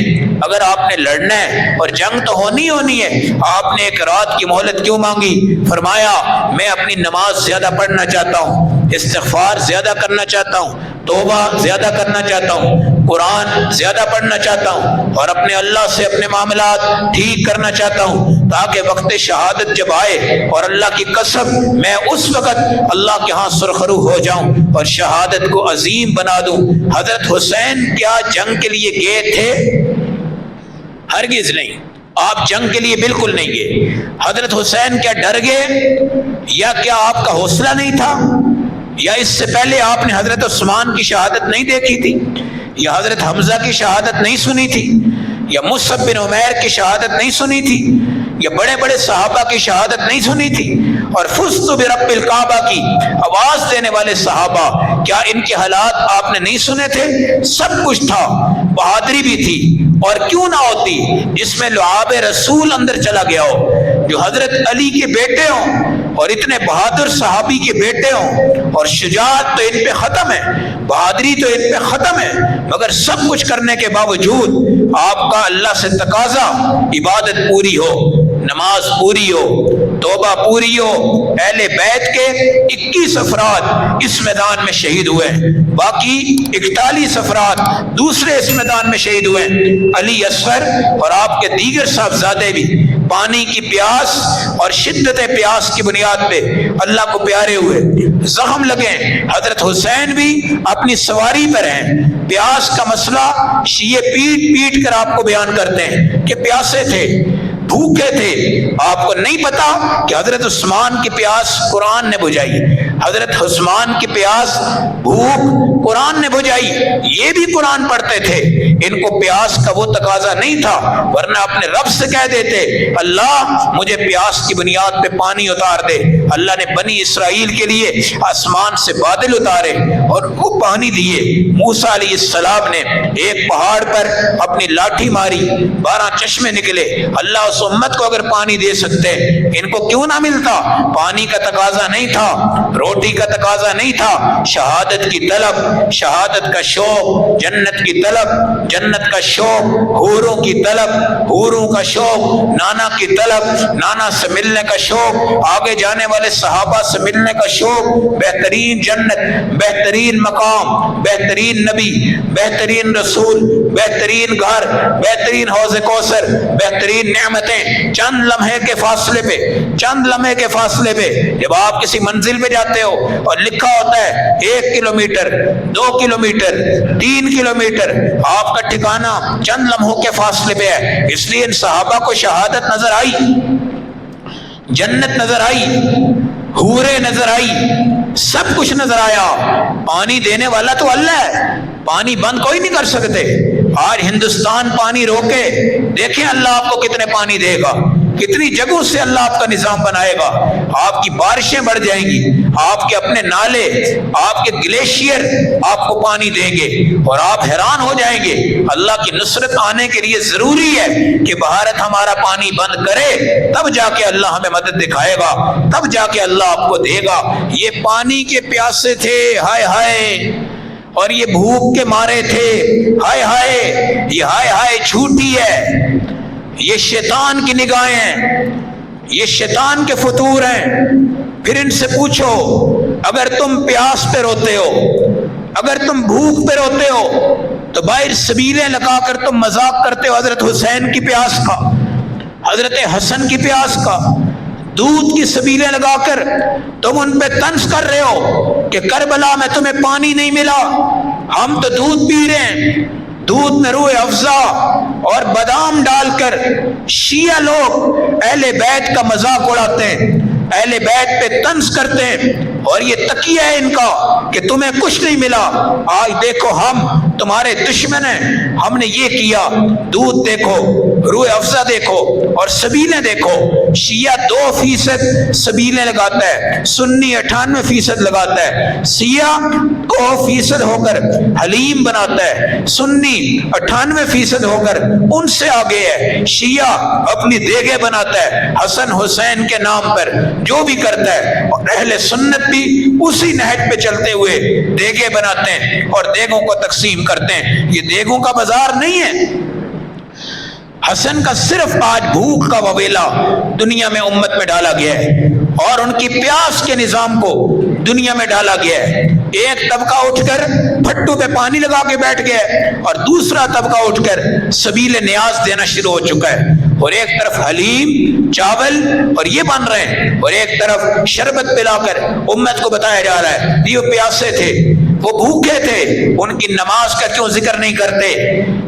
اگر آپ نے لڑنا ہے اور جنگ تو ہونی ہے، آپ نے 1 رات کی مہلت کیوں مانگی؟ فرمایا میں اپنی نماز زیادہ پڑھنا چاہتا ہوں، استغفار زیادہ کرنا چاہتا ہوں، توبہ زیادہ کرنا چاہتا ہوں، قرآن زیادہ پڑھنا چاہتا ہوں، اور اپنے اللہ سے اپنے معاملات ٹھیک کرنا چاہتا ہوں، تاکہ وقت شہادت جب آئے اور اللہ کی قسم میں اس وقت اللہ کے ہاں سرخرو ہو جاؤں اور شہادت کو عظیم بنا دوں۔ حضرت حسین کیا جنگ کے لیے گئے تھے؟ ہرگز نہیں، آپ جنگ کے لیے بالکل نہیں گئے۔ حضرت حسین کیا ڈر گئے، یا کیا آپ کا حوصلہ نہیں تھا، یا اس سے پہلے آپ نے حضرت عثمان کی شہادت نہیں دیکھی تھی، یا حضرت حمزہ کی شہادت نہیں سنی تھی، یا مصعب بن عمیر کی شہادت نہیں سنی تھی؟ یا بڑے بڑے صحابہ کی شہادت نہیں سنی تھی؟ اور فزت برب الکعبہ کی آواز دینے والے صحابہ، کیا ان کے حالات آپ نے نہیں سنے تھے؟ سب کچھ تھا، بہادری بھی تھی، اور کیوں نہ ہوتی جس میں لعاب رسول اندر چلا گیا ہو، جو حضرت علی کے بیٹے ہوں اور اتنے بہادر صحابی کے بیٹے ہوں، اور شجاعت تو ان پہ ختم ہے، بہادری تو ان پہ ختم ہے، مگر سب کچھ کرنے کے باوجود آپ کا اللہ سے تقاضا عبادت پوری ہو، نماز پوری ہو، توبہ پوری ہو۔ اہل بیت کے 21 افراد اس میدان میں شہید ہوئے، باقی 41 افراد دوسرے اس میدان میں شہید ہوئے، علی اصغر اور آپ کے دیگر صاحبزادے بھی پانی کی پیاس اور شدت پیاس کی بنیاد پہ اللہ کو پیارے ہوئے، زخم لگے۔ حضرت حسین بھی اپنی سواری پر ہیں، پیاس کا مسئلہ شیعہ پیٹ پیٹ کر آپ کو بیان کرتے ہیں کہ پیاسے تھے، بھوکے تھے۔ آپ کو نہیں پتا کہ حضرت عثمان کی پیاس قرآن نے بجھائی، حضرت عثمان کی پیاس بھوک قرآن نے بجھائی۔ یہ بھی قرآن پڑھتے تھے، ان کو پیاس کا وہ تقاضا نہیں تھا، ورنہ اپنے رب سے کہہ دیتے اللہ مجھے پیاس کی بنیاد پہ پانی اتار دے۔ اللہ نے بنی اسرائیل کے لیے آسمان سے بادل اتارے اور وہ پانی دیے۔ موسیٰ علیہ السلام نے ایک پہاڑ پر اپنی لاٹھی ماری، 12 چشمے نکلے۔ اللہ اس امت کو اگر پانی دے سکتے ان کو کیوں نہ ملتا؟ پانی کا تقاضا نہیں تھا، روٹی کا تقاضا نہیں تھا، شہادت کی طلب، شہادت کا شوق، جنت کی طلب، جنت کا شوق، حوروں کی طلب، حوروں کا شوق، نانا کی طلب، نانا سے ملنے کا شوق، آگے جانے والے صحابہ سے ملنے کا شوق، بہترین جنت، بہترین مقام، بہترین نبی، بہترین رسول، بہترین گھر، بہترین حوض کوثر، بہترین نعمتیں چند لمحے کے فاصلے پہ، چند لمحے کے فاصلے پہ۔ جب آپ کسی منزل پہ جاتے ہو اور لکھا ہوتا ہے 1 کلومیٹر، 2 کلومیٹر، 3 کلومیٹر، آپ کا ٹھکانہ چند لمحوں کے فاصلے پہ ہے۔ اس لیے ان صحابہ کو شہادت نظر آئی، جنت نظر آئی، حوریں نظر آئی، سب کچھ نظر آیا۔ پانی دینے والا تو اللہ ہے، پانی بند کوئی نہیں کر سکتے۔ آج ہندوستان پانی روکے، دیکھیں اللہ آپ کو کتنے پانی دے گا، کتنی جگہوں سے اللہ آپ کا نظام بنائے گا، آپ کی بارشیں بڑھ جائیں گی، آپ کے اپنے نالے، آپ کے گلیشیئر آپ کو پانی دیں گے، اور آپ حیران ہو جائیں گے۔ اللہ کی نصرت آنے کے لیے ضروری ہے کہ بھارت ہمارا پانی بند کرے، تب جا کے اللہ ہمیں مدد دکھائے گا، تب جا کے اللہ آپ کو دے گا۔ یہ پانی کے پیاسے تھے، ہائے ہائے، اور یہ بھوک کے مارے تھے، ہائے ہائے، یہ ہائے ہائے جھوٹی ہے، یہ شیطان کی نگاہیں ہیں، یہ شیطان کے فطور ہیں۔ پھر ان سے پوچھو، اگر تم پیاس پہ روتے ہو، اگر تم بھوک پہ روتے ہو، تو باہر سبیلیں لگا کر تم مذاق کرتے ہو حضرت حسین کی پیاس کا، حضرت حسن کی پیاس کا، دودھ کی سبیلیں لگا کر تم ان پہ طنز کر رہے ہو کہ کربلا میں تمہیں پانی نہیں ملا، ہم تو دودھ پی رہے ہیں، دودھ میں روح افزا اور بادام ڈال کر شیعہ لوگ اہل بیت کا مذاق اڑاتے ہیں، اہل بیت پہ طنز کرتے ہیں، اور یہ تقیہ ہے ان کا کہ تمہیں کچھ نہیں ملا۔ آج دیکھو ہم تمہارے دشمن ہیں، ہم نے یہ کیا، دودھ دیکھو، روح افزا دیکھو، اور سبیلیں دیکھو۔ شیعہ 2% سبیلیں لگاتا ہے، سنی 98% لگاتا ہے، شیعہ 2% ہو کر حلیم بناتا ہے، سنی 98% ہو کر ان سے آگے ہے، شیعہ اپنی دیگیں بناتا ہے حسن حسین کے نام پر، جو بھی کرتا ہے، اور اہل سنت بھی اسی نہج پہ چلتے ہوئے دیگیں بناتے ہیں اور دیگوں کو تقسیم کرتے ہیں۔ یہ دیگوں کا بازار نہیں ہے۔ حسن کا صرف آج بھوک کا وبیلہ دنیا میں امت میں ڈالا گیا ہے، اور ان کی پیاس کے نظام کو دنیا میں ڈالا گیا ہے۔ ایک طبقہ اٹھ کر پھٹو پہ پانی لگا کے بیٹھ گیا ہے، اور دوسرا طبقہ اٹھ کر سبیل نیاز دینا شروع ہو چکا ہے، اور ایک طرف حلیم، چاول اور یہ بن رہے ہیں، اور ایک طرف شربت پلا کر امت کو بتایا جا رہا ہے یہ پیاسے تھے، وہ بھوکے تھے، ان کی نماز کا کیوں ذکر نہیں کرتے؟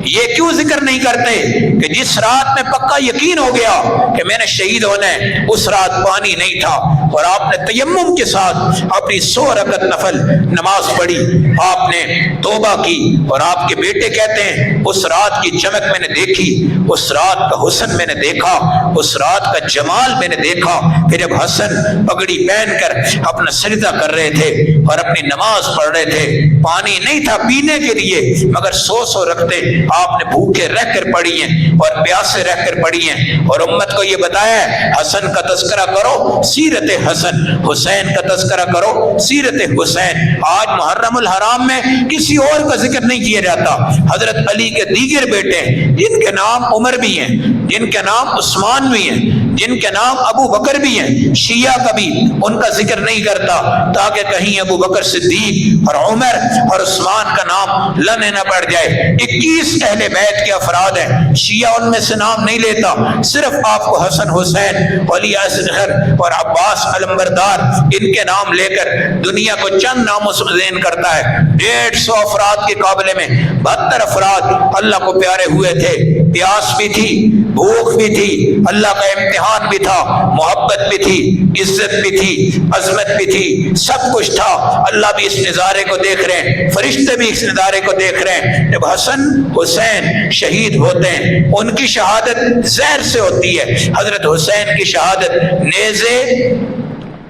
یہ کیوں ذکر نہیں کرتے کہ جس رات میں پکا یقین ہو گیا کہ میں نے شہید ہونا ہے، اس رات پانی نہیں تھا اور آپ نے تیمم کے ساتھ اپنی 100 رکعت نفل نماز پڑھی، آپ نے توبہ کی، اور آپ کے بیٹے کہتے ہیں اس رات کی چمک میں نے دیکھی، اس رات کا حسن میں نے دیکھا، اس رات کا جمال میں نے دیکھا کہ جب حسن پگڑی پہن کر اپنا سجدہ کر رہے تھے اور اپنی نماز پڑھ رہے تھے، پانی نہیں تھا پینے کے لیے، مگر 100 رکعتیں آپ نے بھوکے رہ کر پڑھی ہیں اور پیاسے رہ کر پڑھی ہیں، اور امت کو یہ بتایا ہے حسن کا تذکرہ کرو، سیرت حسن، حسین کا تذکرہ کرو، سیرت حسین۔ آج محرم الحرام میں کسی اور کا ذکر نہیں کیا جاتا، حضرت علی کے دیگر بیٹے جن کے نام عمر بھی ہیں، جن کے نام عثمان بھی ہیں، جن کے نام ابو بکر بھی ہیں، شیعہ کبھی ان کا ذکر نہیں کرتا تاکہ کہیں ابو بکر صدیق اور عمر اور عثمان کا نام لنے نہ پڑ جائے۔ 21 اہل بیت کے افراد ہیں، شیعہ ان میں سے نام نہیں لیتا، صرف آپ کو حسن حسین، علی اصغر اور عباس علمبردار ان کے نام لے کر دنیا کو چند ناموں سے مزین کرتا ہے۔ 150 افراد کے قابلے میں 72 افراد اللہ کو پیارے ہوئے تھے، پیاس بھی تھی، بھوک بھی تھی، اللہ کا امتحان بھی تھا، محبت بھی تھی، عزت بھی تھی، عظمت بھی تھی، سب کچھ تھا۔ اللہ بھی اس نظارے کو دیکھ رہے ہیں، فرشتے بھی اس نظارے کو دیکھ رہے ہیں۔ جب حسن حسین شہید ہوتے ہیں، ان کی شہادت زہر سے ہوتی ہے، حضرت حسین کی شہادت نیزے،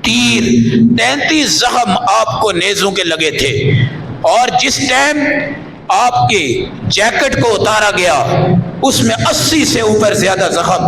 تیر، 33 زخم آپ کو نیزوں کے لگے تھے، اور جس ٹائم آپ کے جیکٹ کو اتارا گیا اس میں 80 سے اوپر زیادہ زخم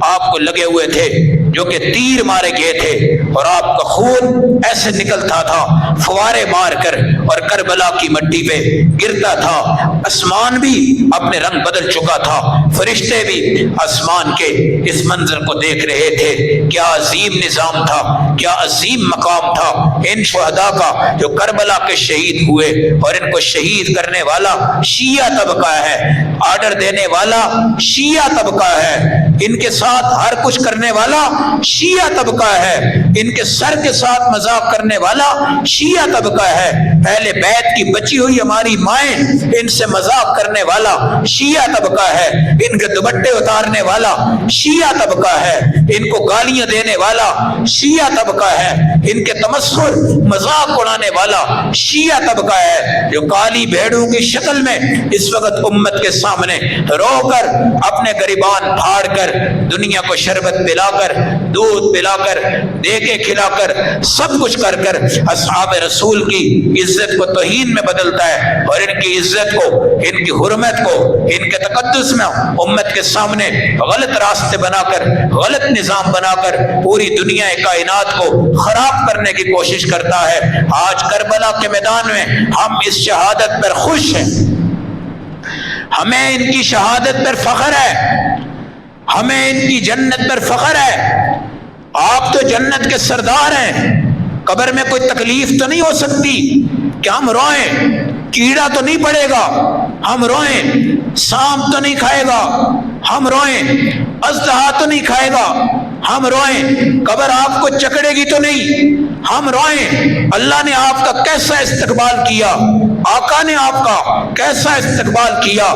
آپ کو لگے ہوئے تھے جو کہ تیر مارے گئے تھے، اور آپ کا خون ایسے نکلتا تھا فوارے مار کر اور کربلا کی مٹی پہ گرتا تھا۔ آسمان بھی اپنے رنگ بدل چکا تھا، فرشتے بھی آسمان کے اس منظر کو دیکھ رہے تھے۔ کیا عظیم نظام تھا، کیا عظیم مقام تھا ان شہداء کا جو کربلا کے شہید ہوئے، اور ان کو شہید کرنے والا شیعہ طبقہ ہے، آرڈر دینے والا شیعہ طبقہ ہے، ان کے ساتھ ہر کچھ کرنے والا شیعہ طبقہ ہے، ان کے سر کے ساتھ مذاق کرنے والا شیعہ طبقہ ہے، اہل بیت کی بچی ہوئی ہماری مائیں ان سے مذاق کرنے والا شیعہ طبقہ ہے، ان کے دوپٹے اتارنے والا شیعہ طبقہ ہے، ان کو گالیاں دینے والا شیعہ طبقہ ہے، ان کے تمسخر مذاق اڑانے والا شیعہ طبقہ ہے، جو کالی بھیڑوں کی شکل میں اس وقت امت کے سامنے رو کر اپنے گریبان پھاڑ کر دنیا کو شربت پلا کر، دودھ پلا کر، دیگے کھلا کر، سب کچھ کر کر اصحاب رسول کی عزت کو توہین میں بدلتا ہے، اور ان کی عزت کو، ان کی حرمت کو، ان کے تقدس میں امت کے سامنے غلط راستے بنا کر، غلط نظام بنا کر پوری دنیا کائنات کو خراب کرنے کی کوشش کرتا ہے۔ آج کربلا کے میدان میں ہم اس شہادت پر خوش ہیں، ہمیں ان کی شہادت پر فخر ہے، ہمیں ان کی جنت پر فخر ہے۔ آپ تو جنت کے سردار ہیں، قبر میں کوئی تکلیف تو نہیں ہو سکتی کہ ہم روئیں، کیڑا تو نہیں پڑے گا ہم روئیں، سانپ تو نہیں کھائے گا ہم روئیں، اژدہا تو نہیں کھائے گا ہم روئیں، قبر آپ کو جکڑے گی تو نہیں ہم روئیں۔ اللہ نے آپ کا کیسا استقبال کیا، آقا نے آپ کا کیسا استقبال کیا،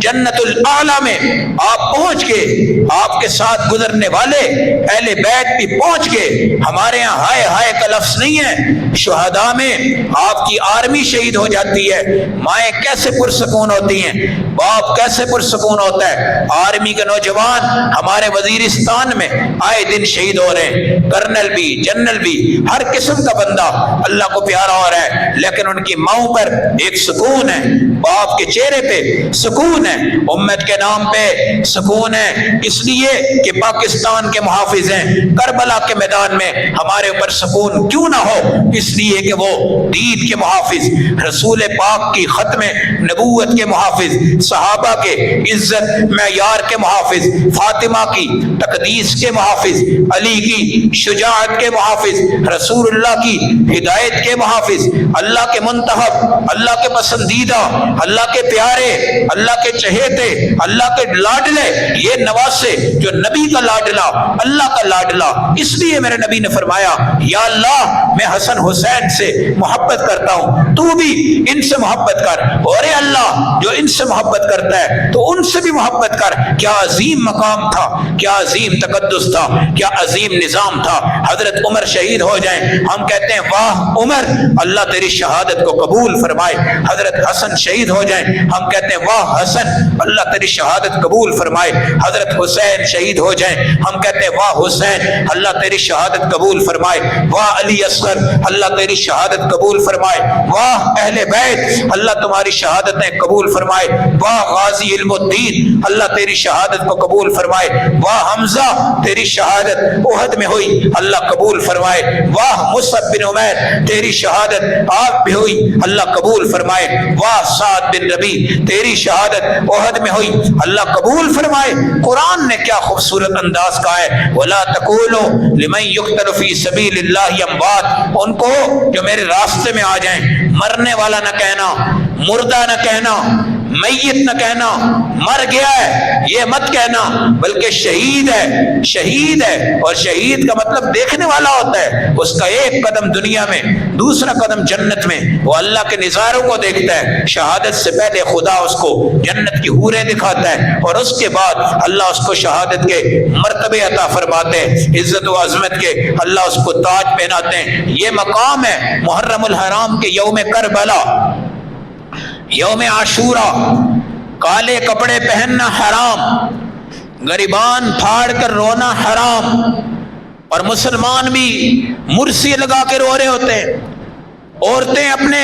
جنت الاعلیٰ میں آپ پہنچ گئے، آپ کے ساتھ گزرنے والے اہل بیت بھی پہنچ گئے۔ ہمارے یہاں ہائے ہائے کا لفظ نہیں ہے، شہداء میں آپ کی آرمی شہید ہو جاتی ہے، مائیں کیسے پرسکون ہوتی ہیں، باپ کیسے پرسکون ہوتا ہے۔ آرمی کے نوجوان ہمارے وزیرستان میں آئے دن شہید ہو رہے ہیں، کرنل بھی، جنرل بھی، ہر قسم کا بندہ اللہ کو پیارا ہو رہا ہے، لیکن ان کی ماؤں پر ایک سکون ہے، باپ کے چہرے پہ سکون ہے، امت کے نام پہ سکون ہے، اس لیے کہ پاکستان کے محافظ ہیں۔ کربلا کے میدان میں ہمارے اوپر سکون کیوں نہ ہو، اس لیے کہ وہ دین کے محافظ، رسول پاک کی ختم نبوت کے محافظ، صحابہ کے عزت معیار کے محافظ، فاطمہ کی تقدیس کے محافظ، علی کی شجاعت کے محافظ، رسول اللہ کی ہدایت کے محافظ، اللہ کے منتخب، اللہ کے پسندیدہ، اللہ کے پیارے، اللہ کے چہیتے، اللہ کے لاڈلے، یہ نواسے جو نبی کا لاڈلا، اللہ کا لاڈلا۔ اس لیے میرے نبی نے فرمایا یا اللہ میں حسن حسین سے محبت کرتا ہوں، تو بھی ان سے محبت کر، اور اے اللہ جو ان سے محبت کرتا ہے تو ان سے بھی محبت کر۔ کیا عظیم مقام تھا، کیا عظیم تقدس تھا، کیا عظیم نظام تھا۔ حضرت عمر شہید ہو جائیں، ہم کہتے ہیں واہ عمر، اللہ تیری شہادت کو قبول فرمائے۔ حضرت حسن شہید ہو جائیں، ہم کہتے ہیں واہ حسن، اللہ تیری شہادت قبول فرمائے۔ حضرت حسین شہید ہو جائیں، ہم کہتے ہیں واہ حسین، اللہ تیری شہادت قبول فرمائے۔ واہ علی اصغر، اللہ تیری شہادت قبول فرمائے۔ واہ اہل بیت، اللہ تمہاری شہادتیں قبول فرمائے۔ واہ غازی علم الدین، اللہ تیری شہادت کو قبول فرمائے۔ واہ حمزہ، تیری شہادت احد میں ہوئی، اللہ قبول فرمائے۔ واہ مصعب بن عمیر، تیری شہادت آپ بھی ہوئی، اللہ قبول فرمائے۔ واہ سعد بن ربی، تیری شہادت احد میں ہوئی، اللہ قبول فرمائے۔ قرآن نے کیا خوبصورت انداز کا ہے، وَلَا تَقُولُوا لِمَنْ يُقْتَلُ فِي سَبِيلِ اللَّهِ أَمْوَاتٌ، ان کو جو میرے راستے میں آ جائیں، مرنے والا نہ کہنا، مردہ نہ کہنا، میت نہ کہنا، مر گیا ہے یہ مت کہنا، بلکہ شہید ہے، شہید ہے۔ اور شہید کا مطلب دیکھنے والا ہوتا ہے، اس کا ایک قدم دنیا میں، دوسرا قدم جنت میں، وہ اللہ کے نظاروں کو دیکھتا ہے۔ شہادت سے پہلے خدا اس کو جنت کی حوریں دکھاتا ہے، اور اس کے بعد اللہ اس کو شہادت کے مرتبے عطا فرماتے ہیں، عزت و عظمت کے اللہ اس کو تاج پہناتے ہیں۔ یہ مقام ہے محرم الحرام کے یوم کربلا، یوم عاشورہ، کالے کپڑے پہننا حرام، گریبان پھاڑ کر رونا حرام، اور مسلمان بھی مرسی لگا کے رو رہے ہوتے ہیں۔ عورتیں اپنے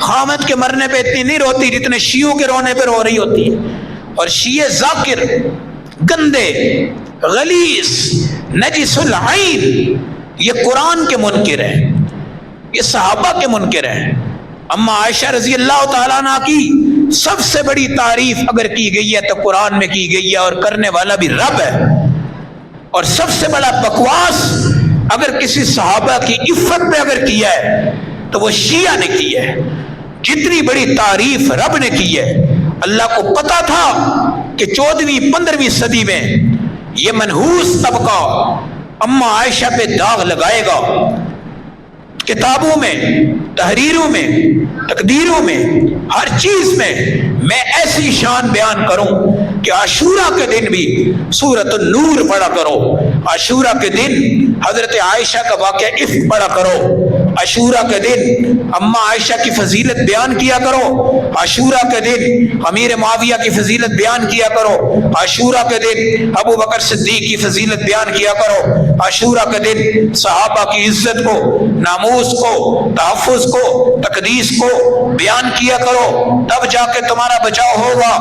خامد کے مرنے پہ اتنی نہیں روتی جتنے شیعوں کے رونے پہ رو رہی ہوتی ہیں۔ اور شیعہ ذاکر، گندے، غلیظ، نجس العین، یہ قرآن کے منکر ہیں، یہ صحابہ کے منکر ہیں۔ اما عائشہ رضی اللہ تعالیٰ عنہ کی سب سے بڑی تعریف اگر کی گئی ہے تو قرآن میں کی گئی ہے، اور کرنے والا بھی رب ہے۔ اور سب سے بڑا بکواس اگر کسی صحابہ کی عفت پہ اگر کیا ہے تو وہ شیعہ نے کی ہے۔ جتنی بڑی تعریف رب نے کی ہے، اللہ کو پتا تھا کہ 14ویں 15ویں صدی میں یہ منحوس طبقہ اما عائشہ پہ داغ لگائے گا۔ کتابوں میں، تحریروں میں، تقدیروں میں، ہر چیز میں ایسی شان بیان کروں کہ عاشورہ کے دن بھی سورۃ النور پڑھا کرو، عاشورہ کے دن حضرت عائشہ کا واقعہ افک پڑھا کرو، عاشورہ کے دن اما عائشہ کی فضیلت بیان کیا کرو، عاشورہ کے دن امیر معاویہ کی فضیلت بیان کیا کرو، عاشورہ کے دن ابو بکر صدیق کی فضیلت بیان کیا کرو، عاشورہ کے دن صحابہ کی عزت کو، ناموس کو، تحفظ کو، تقدیس کو بیان کیا کرو، تب جا کے تمہارا بچاؤ ہوگا،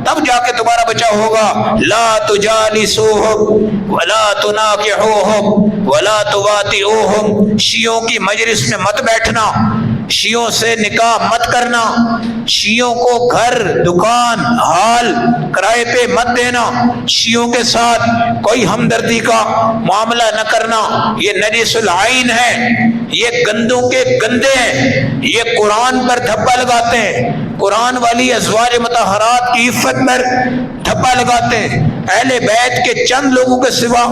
تب جا کے تمہارا بچاؤ ہوگا۔ لا تجالسوہم ولا تناکحوہم ولا تواطئوہم، شیعوں کی مجلس میں مت بیٹھنا، شیعوں سے نکاح مت کرنا، شیعوں کو گھر، دکان، حال کرائے پہ مت دینا، شیعوں کے ساتھ کوئی ہمدردی کا معاملہ نہ کرنا، یہ نجس العین ہے، یہ گندوں کے گندے ہیں، یہ قرآن پر دھبا لگاتے ہیں، قرآن والی ازواج مطہرات کی عفت پر دھبا لگاتے ہیں۔ اہل بیت کے چند لوگوں کے سوا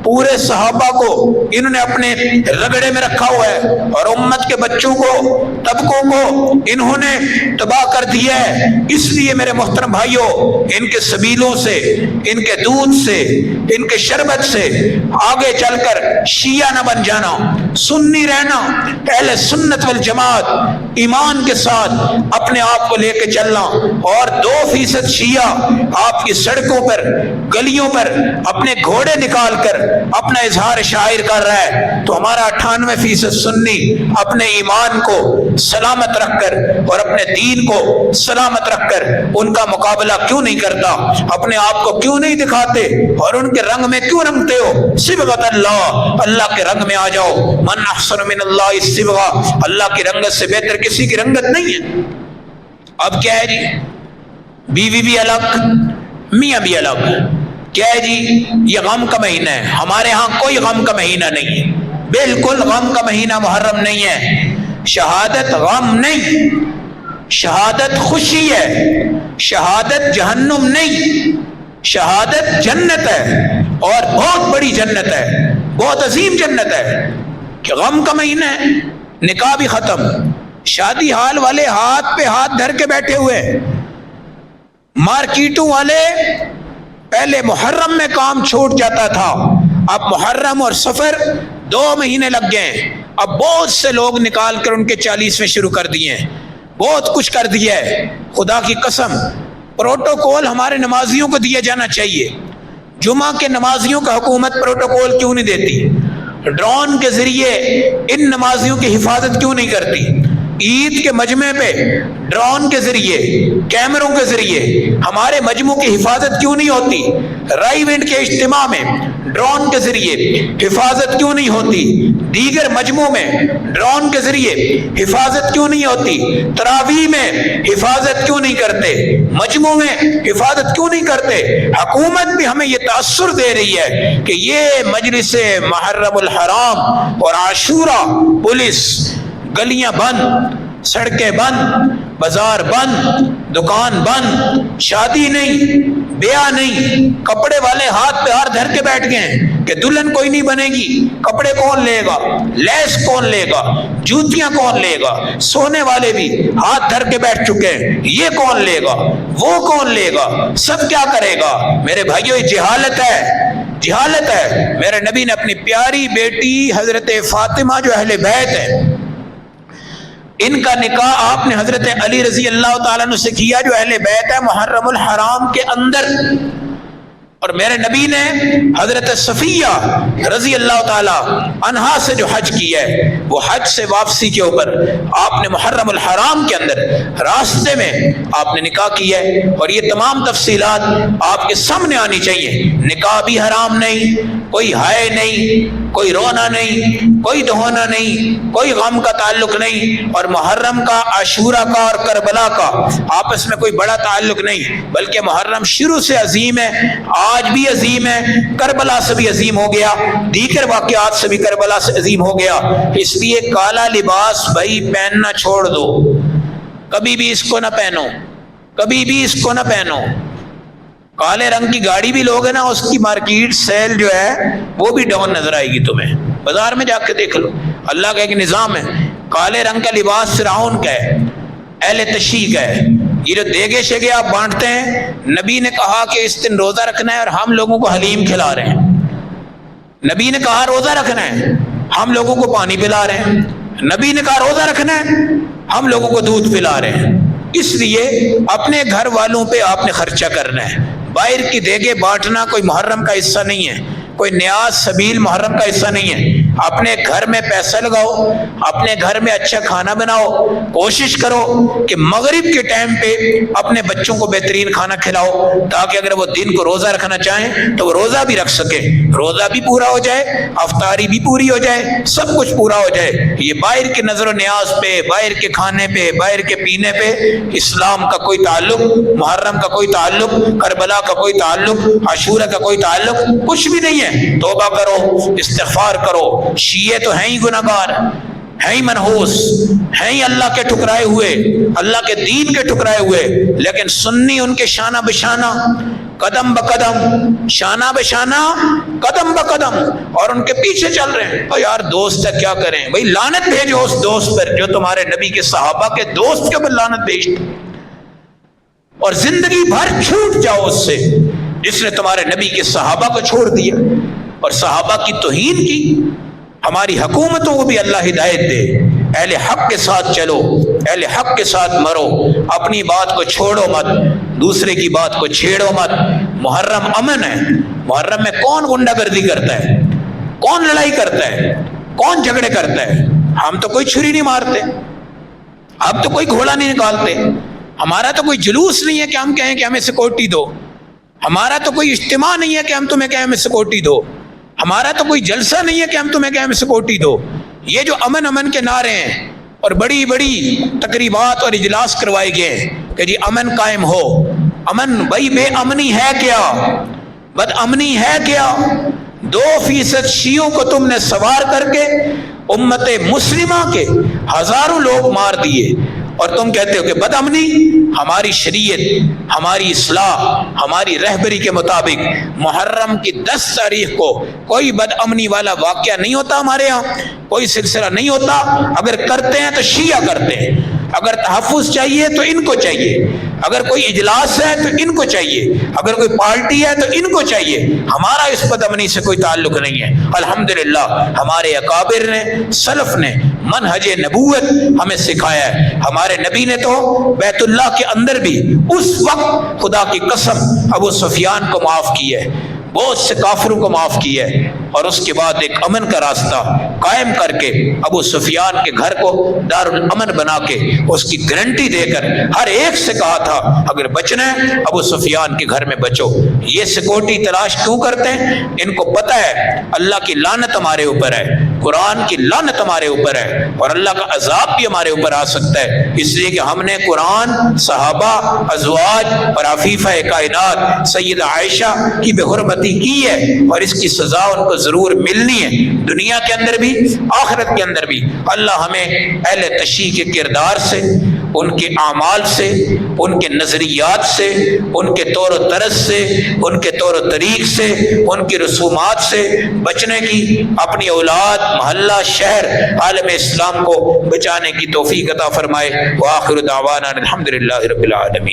پورے صحابہ کو انہوں نے اپنے رگڑے میں رکھا ہوا ہے، اور امت کے بچوں کو، طبقوں کو انہوں نے تباہ کر دیا ہے۔ اس لیے میرے محترم بھائیوں، ان کے سبیلوں سے، ان کے دودھ سے، ان کے شربت سے آگے چل کر شیعہ نہ بن جانا، سنی رہنا، اہل سنت والجماعت ایمان کے ساتھ اپنے آپ کو لے کے چلنا۔ اور 2% شیعہ آپ کی سڑکوں پر، گلیوں پر اپنے گھوڑے نکال کر اپنا اظہار شاعر کر رہا ہے، تو ہمارا 98% سنی اپنے ایمان کو سلامت رکھ کر اور اپنے دین کو سلامت رکھ کر ان کا مقابلہ کیوں نہیں کرتا؟ اپنے آپ کو کیوں نہیں دکھاتے اور ان کے رنگ میں کیوں رنگتے ہو؟ صبغۃ اللہ، اللہ کے رنگ میں آ جاؤ۔ من احسن من اللہ صبغہ، اللہ کی رنگت سے بہتر کسی کی رنگت نہیں ہے۔ اب کیا ہے جی، بیوی بھی الگ، میاں بھی الگ. کیا ہے جی؟ یہ غم کا مہینہ ہے. ہمارے ہاں کوئی غم کا مہینہ نہیں ہے، بالکل غم کا مہینہ محرم نہیں ہے. شہادت غم نہیں، شہادت خوشی ہے. شہادت جہنم نہیں، شہادت جنت ہے، اور بہت بڑی جنت ہے، بہت عظیم جنت ہے. کہ غم کا مہینہ ہے، نکاح بھی ختم، شادی حال والے ہاتھ پہ ہاتھ دھر کے بیٹھے ہوئے. مارکیٹوں والے پہلے محرم میں کام چھوٹ جاتا تھا، اب محرم اور سفر 2 مہینے لگ گئے. اب بہت سے لوگ نکال کر ان کے 40ویں شروع کر دیے ہیں، بہت کچھ کر دیا ہے. خدا کی قسم پروٹوکول ہمارے نمازیوں کو دیا جانا چاہیے. جمعہ کے نمازیوں کا حکومت پروٹوکول کیوں نہیں دیتی؟ ڈرون کے ذریعے ان نمازیوں کی حفاظت کیوں نہیں کرتی؟ عید کے مجمع پہ ڈرون کے ذریعے، کیمروں کے ذریعے ہمارے مجمع کی حفاظت کیوں نہیں ہوتی؟ رائی ونڈ کے اجتماع میں ڈرون کے ذریعے حفاظت کیوں نہیں ہوتی؟ دیگر مجموع میں ڈرون کے ذریعے حفاظت کیوں نہیں ہوتی؟ تراویح میں حفاظت کیوں نہیں کرتے؟ مجموع میں حفاظت کیوں نہیں کرتے؟ حکومت بھی ہمیں یہ تاثر دے رہی ہے کہ یہ مجلس محرم الحرام اور عاشورہ، پولیس، گلیاں بند، سڑکیں بند، بازار بند، دکان بند، شادی نہیں، بیاہ نہیں. کپڑے والے ہاتھ پہ ہاتھ دھر کے بیٹھ گئے ہیں کہ دلہن کوئی نہیں بنے گی. کپڑے کون لے گا؟ لیس کون لے گا؟ جوتیاں کون لے گا؟ سونے والے بھی ہاتھ دھر کے بیٹھ چکے ہیں، یہ کون لے گا؟ وہ کون لے گا؟ سب کیا کرے گا؟ میرے بھائیو یہ جہالت ہے، جہالت ہے. میرے نبی نے اپنی پیاری بیٹی حضرت فاطمہ جو اہل بیت ہے، ان کا نکاح آپ نے حضرت علی رضی اللہ تعالیٰ عنہ سے کیا جو اہل بیت ہے محرم الحرام کے اندر. اور میرے نبی نے حضرت صفیہ رضی اللہ تعالیٰ عنہا سے جو حج کیا ہے، وہ حج سے واپسی کے اوپر آپ نے محرم الحرام کے اندر راستے میں آپ نے نکاح کیا ہے. اور یہ تمام تفصیلات آپ کے سامنے آنی چاہیے. نکاح بھی حرام نہیں، کوئی ہائے نہیں، کوئی رونا نہیں، کوئی دہونا نہیں، کوئی غم کا تعلق نہیں. اور محرم کا، عاشورہ کا اور کربلا کا آپس میں کوئی بڑا تعلق نہیں، بلکہ محرم شروع سے عظیم ہے، آج بھی عظیم ہے، کربلا سے بھی عظیم ہو گیا، دیگر واقعات سے بھی کربلا سے عظیم ہو گیا. اس لیے کالا لباس بھائی پہننا چھوڑ دو، کبھی بھی اس کو نہ پہنو، کبھی بھی اس کو نہ پہنو. کالے رنگ کی گاڑی بھی لوگ ہیں نا، اس کی مارکیٹ سیل جو ہے وہ بھی ڈاؤن نظر آئے گی تمہیں، بازار میں جا کے دیکھ لو. اللہ کا ایک نظام ہے. کالے رنگ کا لباس فرعون کا ہے، اہل تشیع کا ہے. یہ جو دیگے شگے آپ بانٹتے ہیں، نبی نے کہا کہ اس دن روزہ رکھنا ہے اور ہم لوگوں کو حلیم کھلا رہے ہیں. نبی نے کہا روزہ رکھنا ہے، ہم لوگوں کو پانی پلا رہے ہیں. نبی نے کہا روزہ رکھنا ہے، ہم لوگوں کو دودھ پلا رہے ہیں. اس لیے اپنے گھر والوں پہ آپ نے خرچہ کرنا ہے. باہر کی دیگے بانٹنا کوئی محرم کا حصہ نہیں ہے، کوئی نیاز سبیل محرم کا حصہ نہیں ہے. اپنے گھر میں پیسہ لگاؤ، اپنے گھر میں اچھا کھانا بناؤ، کوشش کرو کہ مغرب کے ٹائم پہ اپنے بچوں کو بہترین کھانا کھلاؤ، تاکہ اگر وہ دن کو روزہ رکھنا چاہیں تو وہ روزہ بھی رکھ سکے، روزہ بھی پورا ہو جائے، افطاری بھی پوری ہو جائے، سب کچھ پورا ہو جائے. یہ باہر کے نظر و نیاز پہ، باہر کے کھانے پہ، باہر کے پینے پہ اسلام کا کوئی تعلق، محرم کا کوئی تعلق، کربلا کا کوئی تعلق، عاشورہ کا کوئی تعلق کچھ بھی نہیں ہے. توبہ کرو، استغفار کرو. شیعہ تو ہیں ہی گناہگار، ہیں ہی منحوس، ہیں ہی اللہ کے ٹھکرائے ہوئے، اللہ کے دین کے ٹھکرائے ہوئے، لیکن سنی ان کے شانہ بشانہ، قدم بقدم، شانہ بشانہ، قدم بقدم، اور ان کے پیچھے چل رہے ہیں. اور یار دوست ہے کیا کریں بھائی، لعنت بھیجو اس دوست پر جو تمہارے نبی کے صحابہ کے دوست کے اوپر لعنت بھیجتے، اور زندگی بھر چھوٹ جاؤ اس سے جس نے تمہارے نبی کے صحابہ کو چھوڑ دیا اور صحابہ کی توہین کی. ہماری حکومتوں کو بھی اللہ ہدایت دے، اہل حق کے ساتھ چلو، اہل حق کے ساتھ مرو، اپنی بات کو چھوڑو مت، دوسرے کی بات کو چھیڑو مت. محرم امن ہے. محرم میں کون غنڈہ گردی کرتا ہے، کون لڑائی کرتا ہے، کون جھگڑے کرتا ہے؟ ہم تو کوئی چھری نہیں مارتے، ہم تو کوئی گھوڑا نہیں نکالتے، ہمارا تو کوئی جلوس نہیں ہے کہ ہم کہیں کہ ہمیں سیکورٹی دو، ہمارا تو کوئی اجتماع نہیں ہے کہ ہم تمہیں کہیں ہمیں سیکورٹی دو، ہمارا تو کوئی جلسہ نہیں ہے کہ ہم تمہیں کہیں ہمیں سیکورٹی دو. یہ جو امن امن کے نعرے ہیں اور بڑی بڑی تقریبات اور اجلاس کروائے گئے ہیں کہ جی امن قائم ہو، امن بھائی بے امنی ہے کیا، بد امنی ہے کیا؟ 2% شیعوں کو تم نے سوار کر کے امت مسلمہ کے ہزاروں لوگ مار دیے، اور تم کہتے ہو کہ بد امنی؟ ہماری شریعت، ہماری اصلاح، ہماری رہبری کے مطابق محرم کی 10 تاریخ کو کوئی بد امنی والا واقعہ نہیں ہوتا، ہمارے ہاں کوئی سلسلہ نہیں ہوتا۔ اگر کرتے ہیں تو شیعہ کرتے ہیں، اگر تحفظ چاہیے تو ان کو چاہیے، اگر کوئی اجلاس ہے تو ان کو چاہیے، اگر کوئی پارٹی ہے تو ان کو چاہیے، ہمارا اس بد امنی سے کوئی تعلق نہیں ہے۔ الحمدللہ ہمارے اکابر نے، سلف نے منہج نبوت ہمیں سکھایا ہے۔ ہمارے نبی نے تو بیت اللہ کے اندر بھی اس وقت خدا کی قسم ابو سفیان کو معاف کیا ہے، بہت سے کافروں کو معاف کیا ہے، اور اس کے بعد ایک امن کا راستہ قائم کر کے ابو سفیان کے گھر کو دار الامن بنا کے اس کی گارنٹی دے کر ہر ایک سے کہا تھا اگر بچنا ہے ابو سفیان کے گھر میں بچو۔ یہ سیکورٹی تلاش کیوں کرتے ہیں؟ ان کو پتہ ہے اللہ کی لعنت ہمارے اوپر ہے، قرآن کی لعنت ہمارے اوپر ہے، اور اللہ کا عذاب بھی ہمارے اوپر آ سکتا ہے، اس لیے کہ ہم نے قرآن، صحابہ، ازواج اور عفیفہ کائنات سیدہ عائشہ کی بے حرمتی کی ہے، اور اس کی سزا ان کو ضرور ملنی ہے، دنیا کے اندر بھی آخرت کے اندر بھی۔ اللہ ہمیں اہل تشیع کے کردار سے، ان کے اعمال سے، ان کے نظریات سے، ان کے طور و طرز سے، ان کے طور و طریق سے، ان کی رسومات سے بچنے کی، اپنی اولاد، محلہ، شہر، عالم اسلام کو بچانے کی توفیق عطا فرمائے۔ وآخر دعوانا الحمدللہ رب العالمین۔